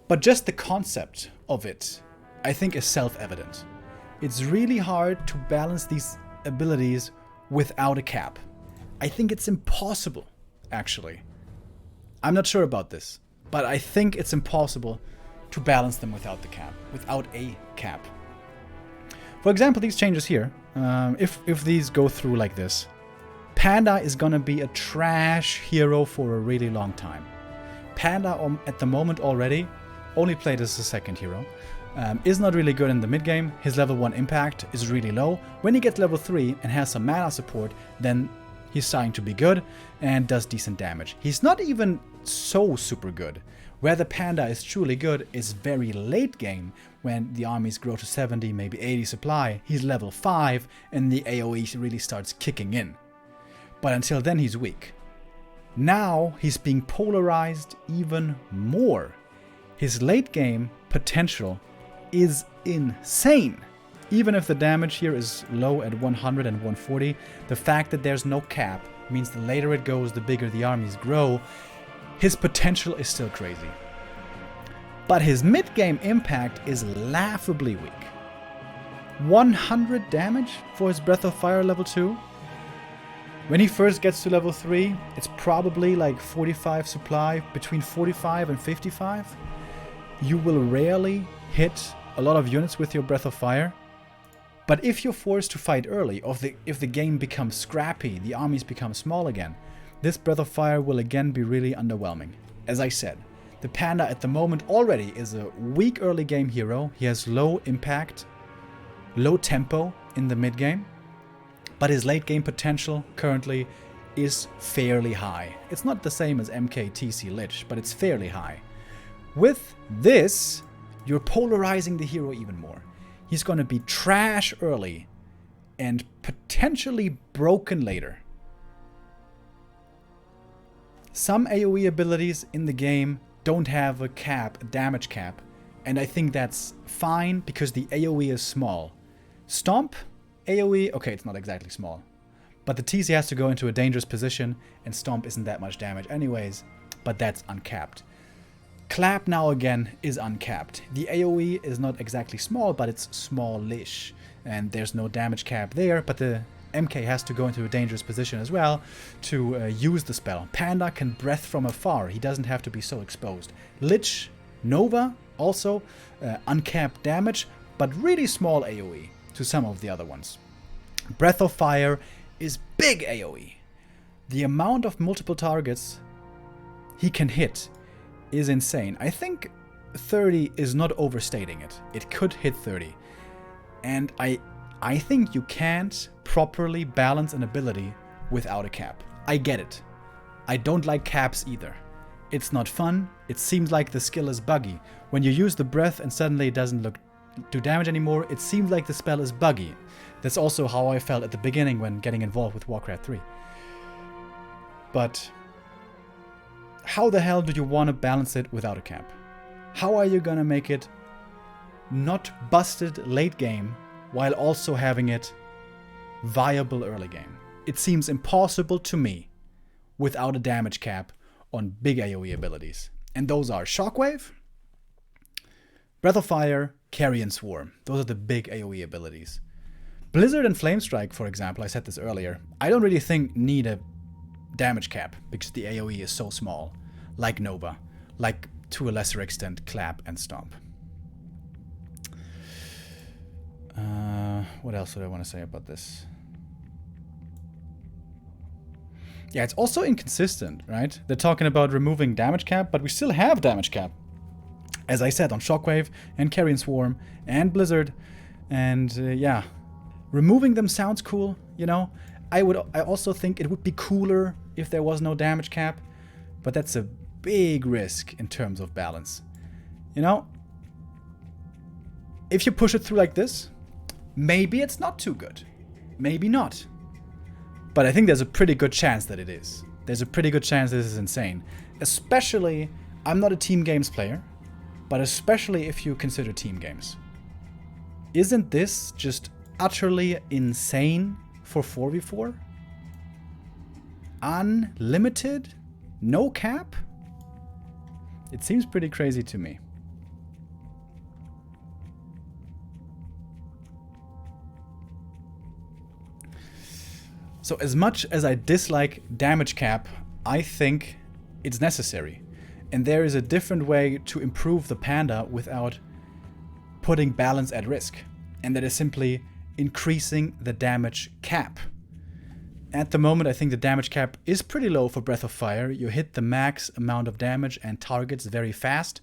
But just the concept of it, I think, is self-evident. It's really hard to balance these abilities without a cap. I think it's impossible, actually. I'm not sure about this, but I think it's impossible to balance them without the cap, without a cap. For example, these changes here, if these go through like this, Panda is gonna be a trash hero for a really long time. Panda, at the moment already, only played as a second hero, is not really good in the mid-game. His level 1 impact is really low. When he gets level 3 and has some mana support, then he's starting to be good and does decent damage. He's not even so super good. Where the Panda is truly good is very late game, when the armies grow to 70, maybe 80 supply. He's level 5 and the AoE really starts kicking in. But until then he's weak. Now he's being polarized even more. His late game potential is insane. Even if the damage here is low at 100 and 140, the fact that there's no cap means the later it goes, the bigger the armies grow. His potential is still crazy. But his mid-game impact is laughably weak. 100 damage for his Breath of Fire level 2. When he first gets to level 3, it's probably like 45 supply, between 45 and 55. You will rarely hit a lot of units with your Breath of Fire. But if you're forced to fight early, or if the game becomes scrappy, the armies become small again, this Breath of Fire will again be really underwhelming. As I said, the Panda at the moment already is a weak early game hero. He has low impact, low tempo in the mid game, but his late game potential currently is fairly high. It's not the same as MKTC Lich, but it's fairly high. With this, you're polarizing the hero even more. He's going to be trash early and potentially broken later. Some AoE abilities in the game don't have a cap, a damage cap, and I think that's fine because the AoE is small. Stomp, AoE, okay, it's not exactly small, but the TC has to go into a dangerous position, and Stomp isn't that much damage anyways, but that's uncapped. Clap now again is uncapped. The AoE is not exactly small, but it's smallish, and there's no damage cap there, but the MK has to go into a dangerous position as well to use the spell. Panda can breath from afar. He doesn't have to be so exposed. Lich, Nova, also uncapped damage, but really small AoE to some of the other ones. Breath of Fire is big AoE. The amount of multiple targets he can hit is insane. I think 30 is not overstating it. It could hit 30. And I think you can't properly balance an ability without a cap. I get it. I don't like caps either. It's not fun. It seems like the skill is buggy. When you use the breath and suddenly it doesn't do damage anymore, it seems like the spell is buggy. That's also how I felt at the beginning when getting involved with Warcraft 3. But how the hell do you want to balance it without a cap? How are you gonna make it not busted late game while also having it viable early game? It seems impossible to me without a damage cap on big AoE abilities. And those are Shockwave, Breath of Fire, Carrion Swarm. Those are the big AoE abilities. Blizzard and Flamestrike, for example, I said this earlier, I don't really think need a damage cap because the AoE is so small, like Nova, like to a lesser extent Clap and Stomp. What else do I want to say about this? Yeah, it's also inconsistent, right? They're talking about removing damage cap, but we still have damage cap. As I said, on Shockwave and Carrion Swarm and Blizzard. And yeah, removing them sounds cool, you know? I also think it would be cooler if there was no damage cap, but that's a big risk in terms of balance. You know, if you push it through like this, maybe it's not too good. Maybe not. But I think there's a pretty good chance that it is. There's a pretty good chance this is insane. Especially, I'm not a team games player, but especially if you consider team games. Isn't this just utterly insane for 4v4? Unlimited? No cap? It seems pretty crazy to me. So as much as I dislike damage cap, I think it's necessary. And there is a different way to improve the Panda without putting balance at risk. And that is simply increasing the damage cap. At the moment, I think the damage cap is pretty low for Breath of Fire. You hit the max amount of damage and targets very fast.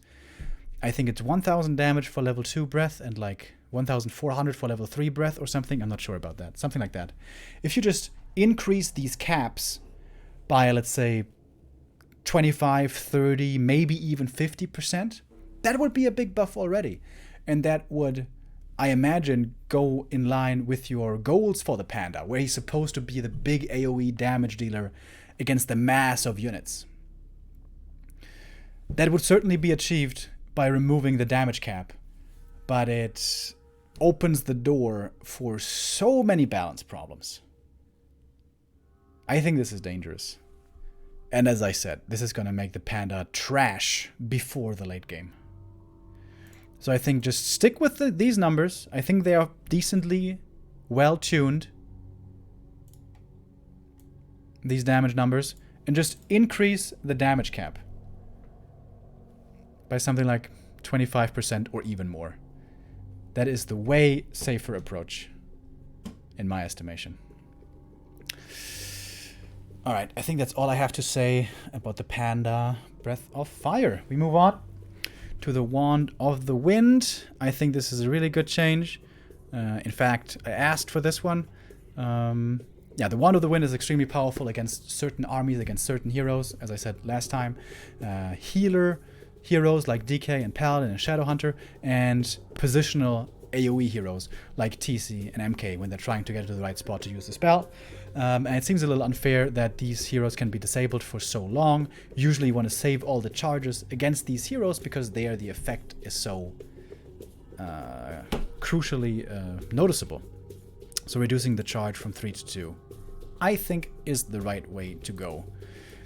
I think it's 1000 damage for level 2 Breath and like 1400 for level 3 Breath or something. I'm not sure about that. Something like that. If you just increase these caps by, let's say, 25, 30, maybe even 50%, that would be a big buff already. And that would, I imagine, go in line with your goals for the Panda, where he's supposed to be the big AoE damage dealer against the mass of units. That would certainly be achieved by removing the damage cap, but it opens the door for so many balance problems. I think this is dangerous. And as I said, this is going to make the Panda trash before the late game. So I think just stick with these numbers. I think they are decently well tuned. These damage numbers. And just increase the damage cap by something like 25% or even more. That is the way safer approach, in my estimation. Alright, I think that's all I have to say about the Panda Breath of Fire. We move on to the Wand of the Wind. I think this is a really good change. In fact, I asked for this one. Yeah, the Wand of the Wind is extremely powerful against certain armies, against certain heroes, as I said last time. Healer heroes like DK and Paladin and Shadowhunter, and positional AoE heroes like TC and MK when they're trying to get to the right spot to use the spell. And it seems a little unfair that these heroes can be disabled for so long. Usually you want to save all the charges against these heroes because there the effect is so crucially noticeable. So reducing the charge from 3 to 2, I think, is the right way to go.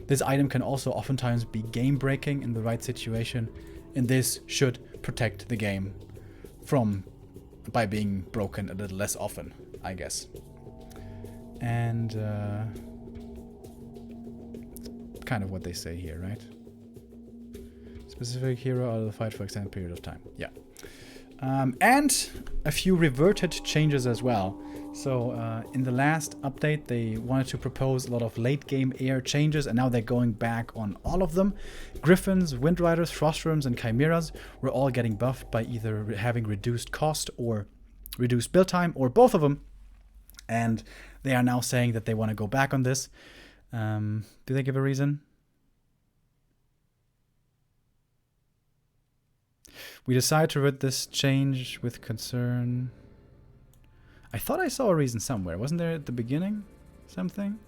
This item can also oftentimes be game breaking in the right situation, and this should protect the game by being broken a little less often, I guess. And it's kind of what they say here, right? Specific hero out of the fight for extended period of time. Yeah. And a few reverted changes as well. So in the last update, they wanted to propose a lot of late game air changes, and now they're going back on all of them. Griffins, Windriders, Frostworms, and Chimeras were all getting buffed by either having reduced cost or reduced build time, or both of them. And they are now saying that they want to go back on this. Do they give a reason? We decided to read this change with concern. I thought I saw a reason somewhere. Wasn't there at the beginning something?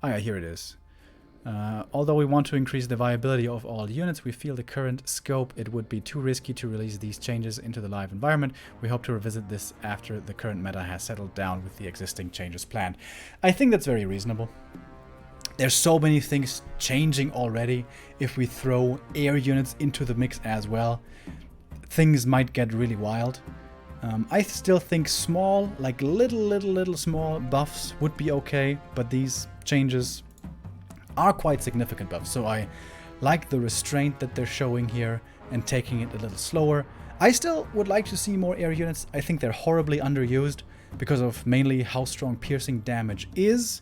Oh yeah, here it is. Although we want to increase the viability of all units, we feel the current scope it would be too risky to release these changes into the live environment. We hope to revisit this after the current meta has settled down with the existing changes planned. I think that's very reasonable. There's so many things changing already. If we throw air units into the mix as well, things might get really wild. I still think small, like little small buffs would be okay, but these changes are quite significant buffs. So I like the restraint that they're showing here, and taking it a little slower. I still would like to see more air units. I think they're horribly underused because of mainly how strong piercing damage is.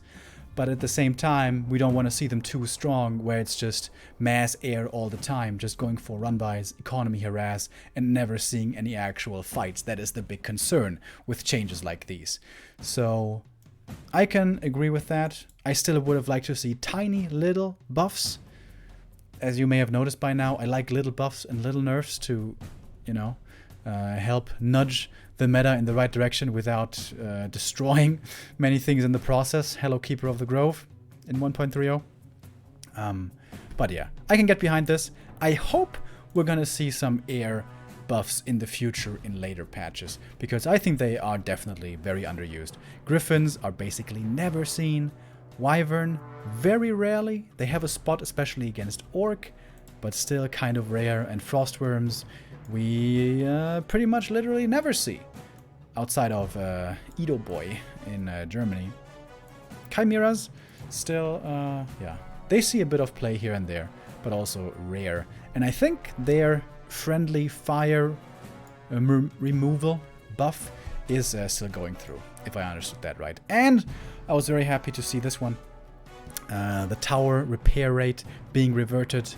But at the same time, we don't want to see them too strong where it's just mass air all the time, just going for run-bys, economy harass, and never seeing any actual fights. That is the big concern with changes like these. So I can agree with that. I still would have liked to see tiny little buffs. As you may have noticed by now, I like little buffs and little nerfs to, you know, help nudge the meta in the right direction without destroying many things in the process. Hello, Keeper of the Grove in 1.30. But yeah, I can get behind this. I hope we're gonna see some air buffs in the future in later patches, because I think they are definitely very underused. Griffins are basically never seen. Wyvern, very rarely. They have a spot, especially against Orc, but still kind of rare. And Frostworms, we pretty much literally never see, outside of Edo Boy in Germany. Chimeras, still, yeah, they see a bit of play here and there, but also rare. And I think their friendly fire removal buff is still going through, if I understood that right. And I was very happy to see this one, the tower repair rate being reverted.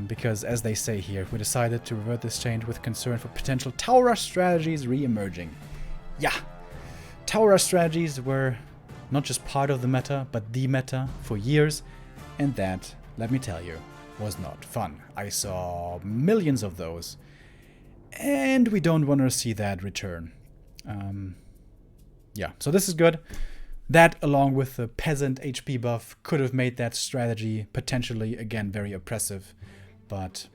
Because, as they say here, we decided to revert this change with concern for potential tower rush strategies re-emerging. Yeah, tower rush strategies were not just part of the meta, but the meta for years, and that, let me tell you, was not fun. I saw millions of those, and we don't want to see that return. Yeah, so this is good. That, along with the peasant HP buff, could have made that strategy potentially, again, very oppressive. But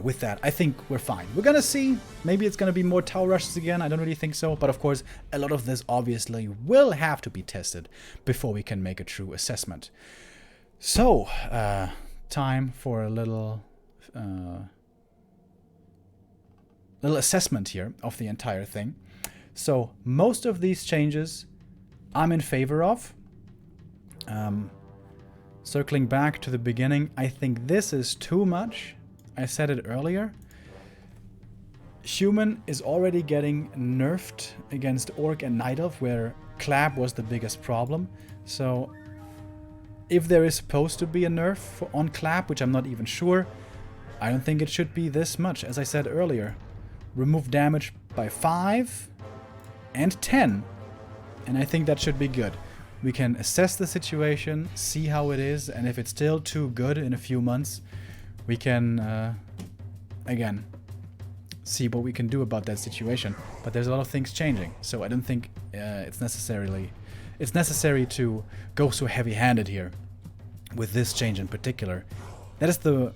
with that, I think we're fine. We're gonna see. Maybe it's gonna be more tower rushes again. I don't really think so. But of course, a lot of this obviously will have to be tested before we can make a true assessment. So, time for a little assessment here of the entire thing. So, most of these changes I'm in favor of. Circling back to the beginning, I think this is too much. I said it earlier. Human is already getting nerfed against Orc and Night Elf, where Clap was the biggest problem. So if there is supposed to be a nerf on Clap, which I'm not even sure, I don't think it should be this much. As I said earlier, remove damage by 5 and 10. And I think that should be good. We can assess the situation, see how it is, and if it's still too good in a few months, we can, again, see what we can do about that situation. But there's a lot of things changing, so I don't think it's necessary to go so heavy-handed here with this change in particular. That is the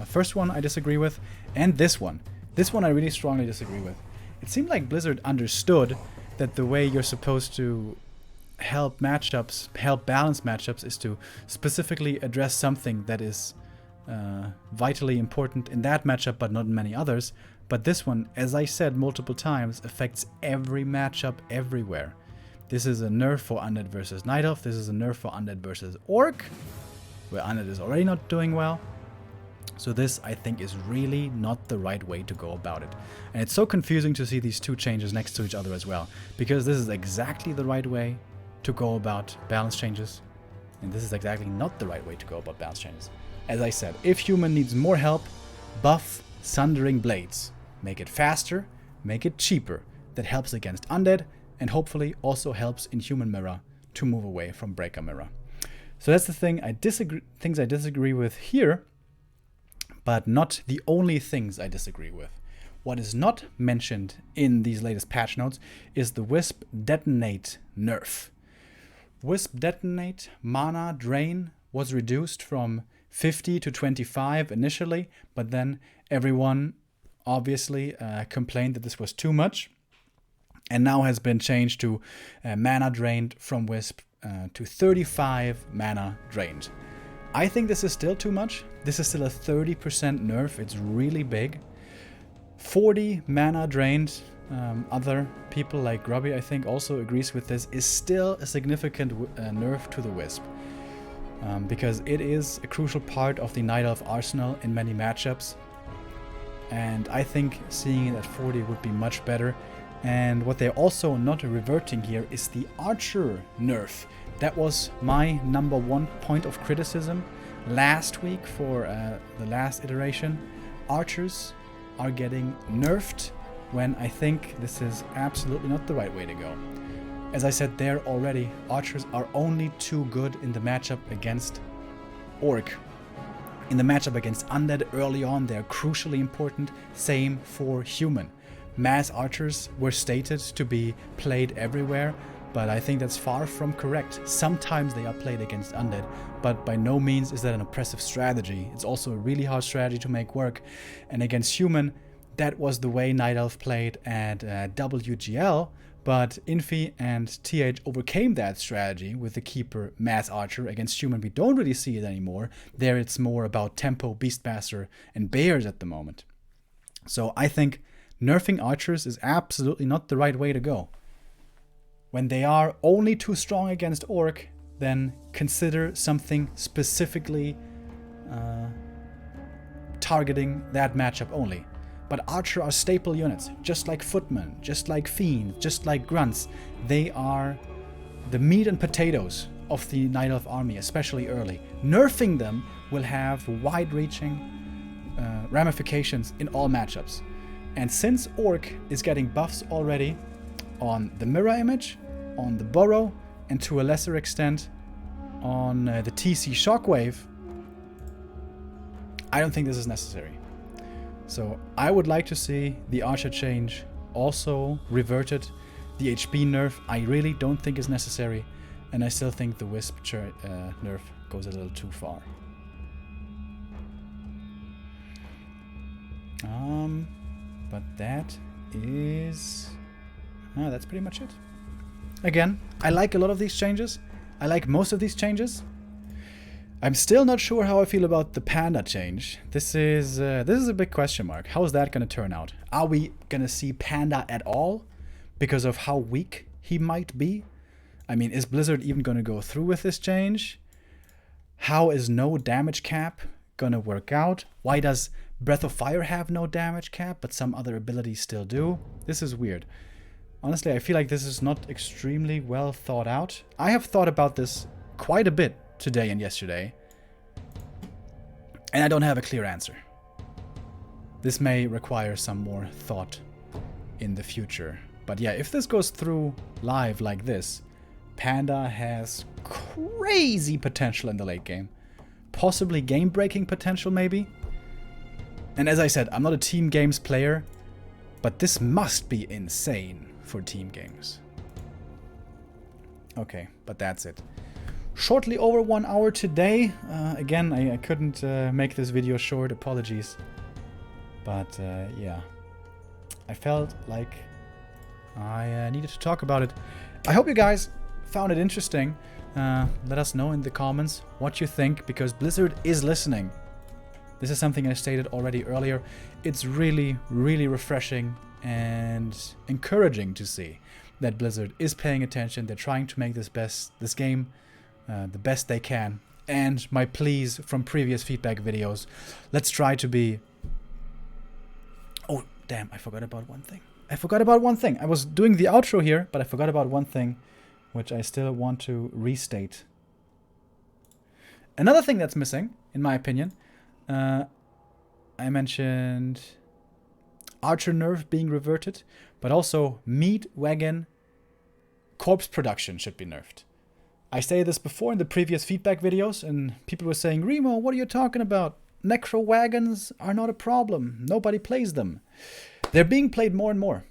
first one I disagree with, and this one. This one I really strongly disagree with. It seemed like Blizzard understood that the way you're supposed to help balance matchups is to specifically address something that is vitally important in that matchup but not in many others. But this one, as I said multiple times, affects every matchup everywhere. This is a nerf for Undead versus Night Elf. This is a nerf for Undead versus Orc, where Undead is already not doing well. So this, I think, is really not the right way to go about it. And it's so confusing to see these two changes next to each other as well, because this is exactly the right way to go about balance changes, and this is exactly not the right way to go about balance changes. As I said, if human needs more help, buff Sundering Blades. Make it faster, make it cheaper. That helps against Undead, and hopefully also helps in Human Mirror to move away from Breaker Mirror. So that's the things I disagree with here, but not the only things I disagree with. What is not mentioned in these latest patch notes is the Wisp Detonate nerf. Wisp Detonate mana drain was reduced from 50 to 25 initially, but then everyone obviously complained that this was too much, and now has been changed to mana drained from Wisp to 35 mana drained. I think this is still too much. This is still a 30% nerf. It's really big. 40 mana drained, other people like Grubby, I think, also agrees with this, is still a significant nerf to the Wisp. Because it is a crucial part of the Night Elf arsenal in many matchups. And I think seeing it at 40 would be much better. And what they're also not reverting here is the Archer nerf. That was my #1 point of criticism last week for the last iteration. Archers are getting nerfed when I think this is absolutely not the right way to go. As I said there already, archers are only too good in the matchup against Orc. In the matchup against Undead early on, they're crucially important. Same for human. Mass archers were stated to be played everywhere, but I think that's far from correct. Sometimes they are played against Undead, but by no means is that an oppressive strategy. It's also a really hard strategy to make work. And against human, that was the way Night Elf played at WGL, but Infi and TH overcame that strategy with the Keeper Mass Archer. Against human, we don't really see it anymore. There it's more about Tempo, Beastmaster, and Bears at the moment. So I think nerfing archers is absolutely not the right way to go. When they are only too strong against Orc, then consider something specifically targeting that matchup only. But Archer are staple units, just like Footmen, just like Fiends, just like Grunts. They are the meat and potatoes of the Night Elf army, especially early. Nerfing them will have wide-reaching ramifications in all matchups. And since Orc is getting buffs already on the Mirror Image, on the Burrow, and to a lesser extent on the TC Shockwave, I don't think this is necessary. So I would like to see the Archer change also reverted. The HB nerf I really don't think is necessary, and I still think the Wisp nerf goes a little too far. But that is... that's pretty much it. Again, I like a lot of these changes. I like most of these changes. I'm still not sure how I feel about the Panda change. This is a big question mark. How is that going to turn out? Are we going to see Panda at all because of how weak he might be? I mean, is Blizzard even going to go through with this change? How is no damage cap going to work out? Why does Breath of Fire have no damage cap, but some other abilities still do? This is weird. Honestly, I feel like this is not extremely well thought out. I have thought about this quite a bit today and yesterday, and I don't have a clear answer. This may require some more thought in the future. But yeah, if this goes through live like this, Panda has crazy potential in the late game. Possibly game-breaking potential, maybe. And as I said, I'm not a team games player, but this must be insane for team games. Okay, but that's it. Shortly over 1 hour today. Again, I couldn't make this video short, apologies. But yeah, I felt like I needed to talk about it. I hope you guys found it interesting. Let us know in the comments what you think, because Blizzard is listening. This is something I stated already earlier. It's really, really refreshing and encouraging to see that Blizzard is paying attention. They're trying to make this game the best they can. And my pleas from previous feedback videos, let's try to be... Oh, damn, I forgot about one thing. I was doing the outro here, but I forgot about one thing, which I still want to restate. Another thing that's missing, in my opinion, I mentioned Archer nerf being reverted, but also Meat Wagon corpse production should be nerfed. I stated this before in the previous feedback videos, and people were saying, Remo, what are you talking about? Necro wagons are not a problem. Nobody plays them. They're being played more and more,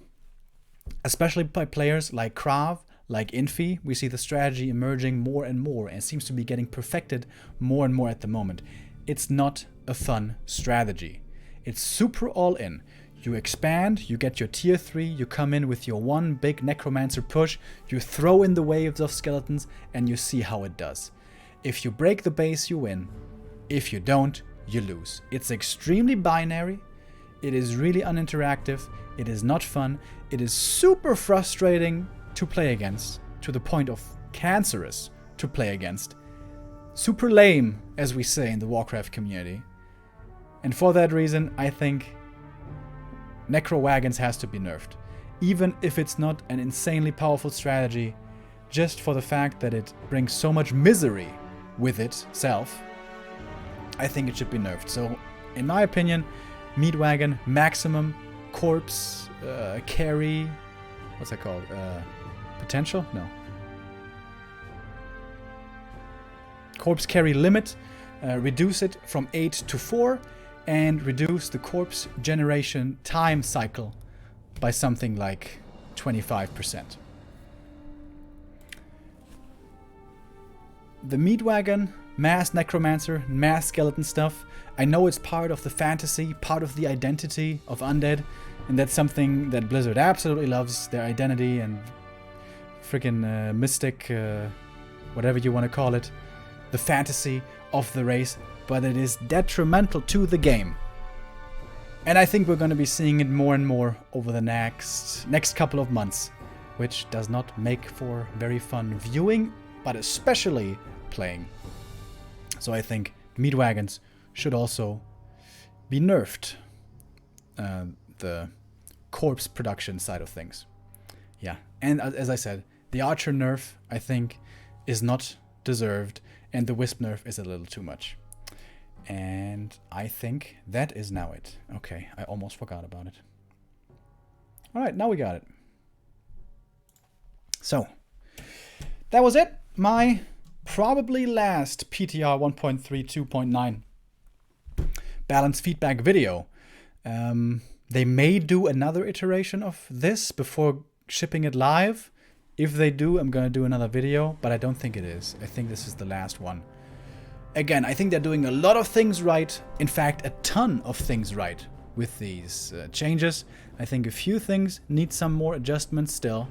especially by players like Krav, like Infi. We see the strategy emerging more and more, and it seems to be getting perfected more and more at the moment. It's not a fun strategy. It's super all-in. You expand, you get your tier 3, you come in with your one big necromancer push, you throw in the waves of skeletons, and you see how it does. If you break the base, you win. If you don't, you lose. It's extremely binary. It is really uninteractive. It is not fun. It is super frustrating to play against, to the point of cancerous to play against. Super lame, as we say in the Warcraft community. And for that reason, I think Necro Wagons has to be nerfed. Even if it's not an insanely powerful strategy, just for the fact that it brings so much misery with itself, I think it should be nerfed. So, in my opinion, Meat Wagon, maximum corpse carry... What's that called? Potential? No. Corpse carry limit. Reduce it from 8 to 4. And reduce the corpse generation time cycle by something like 25%. The Meat Wagon, mass necromancer, mass skeleton stuff, I know it's part of the fantasy, part of the identity of Undead, and that's something that Blizzard absolutely loves, their identity and freaking mystic, whatever you want to call it, the fantasy of the race, but it is detrimental to the game. And I think we're going to be seeing it more and more over the next couple of months, which does not make for very fun viewing, but especially playing. So I think Meat Wagons should also be nerfed. The corpse production side of things. Yeah, and as I said, the Archer nerf, I think, is not deserved, and the Wisp nerf is a little too much. And I think that is now it. Okay, I almost forgot about it. Alright, now we got it. So, that was it. My probably last PTR 1.3 2.9 balance feedback video. They may do another iteration of this before shipping it live. If they do, I'm gonna do another video, but I don't think it is. I think this is the last one. Again, I think they're doing a lot of things right. In fact, a ton of things right with these changes. I think a few things need some more adjustments still.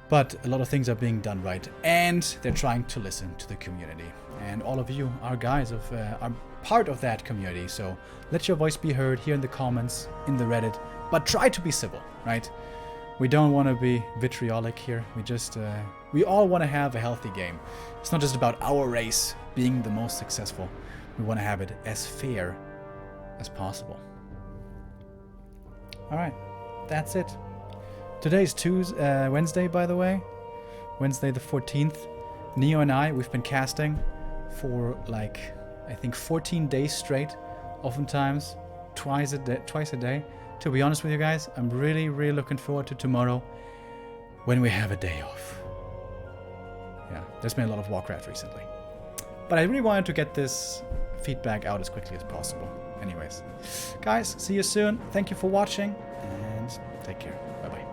But a lot of things are being done right. And they're trying to listen to the community. And all of you are guys are part of that community. So let your voice be heard here in the comments, in the Reddit. But try to be civil, right? We don't want to be vitriolic here. We all want to have a healthy game. It's not just about our race being the most successful. We want to have it as fair as possible. Alright, that's it. Today's Wednesday, by the way. Wednesday the 14th. Neo and I, we've been casting for like, I think 14 days straight. Oftentimes, twice a day. To be honest with you guys, I'm really, really looking forward to tomorrow when we have a day off. Yeah, there's been a lot of Warcraft recently. But I really wanted to get this feedback out as quickly as possible. Anyways, guys, see you soon. Thank you for watching, and take care. Bye-bye.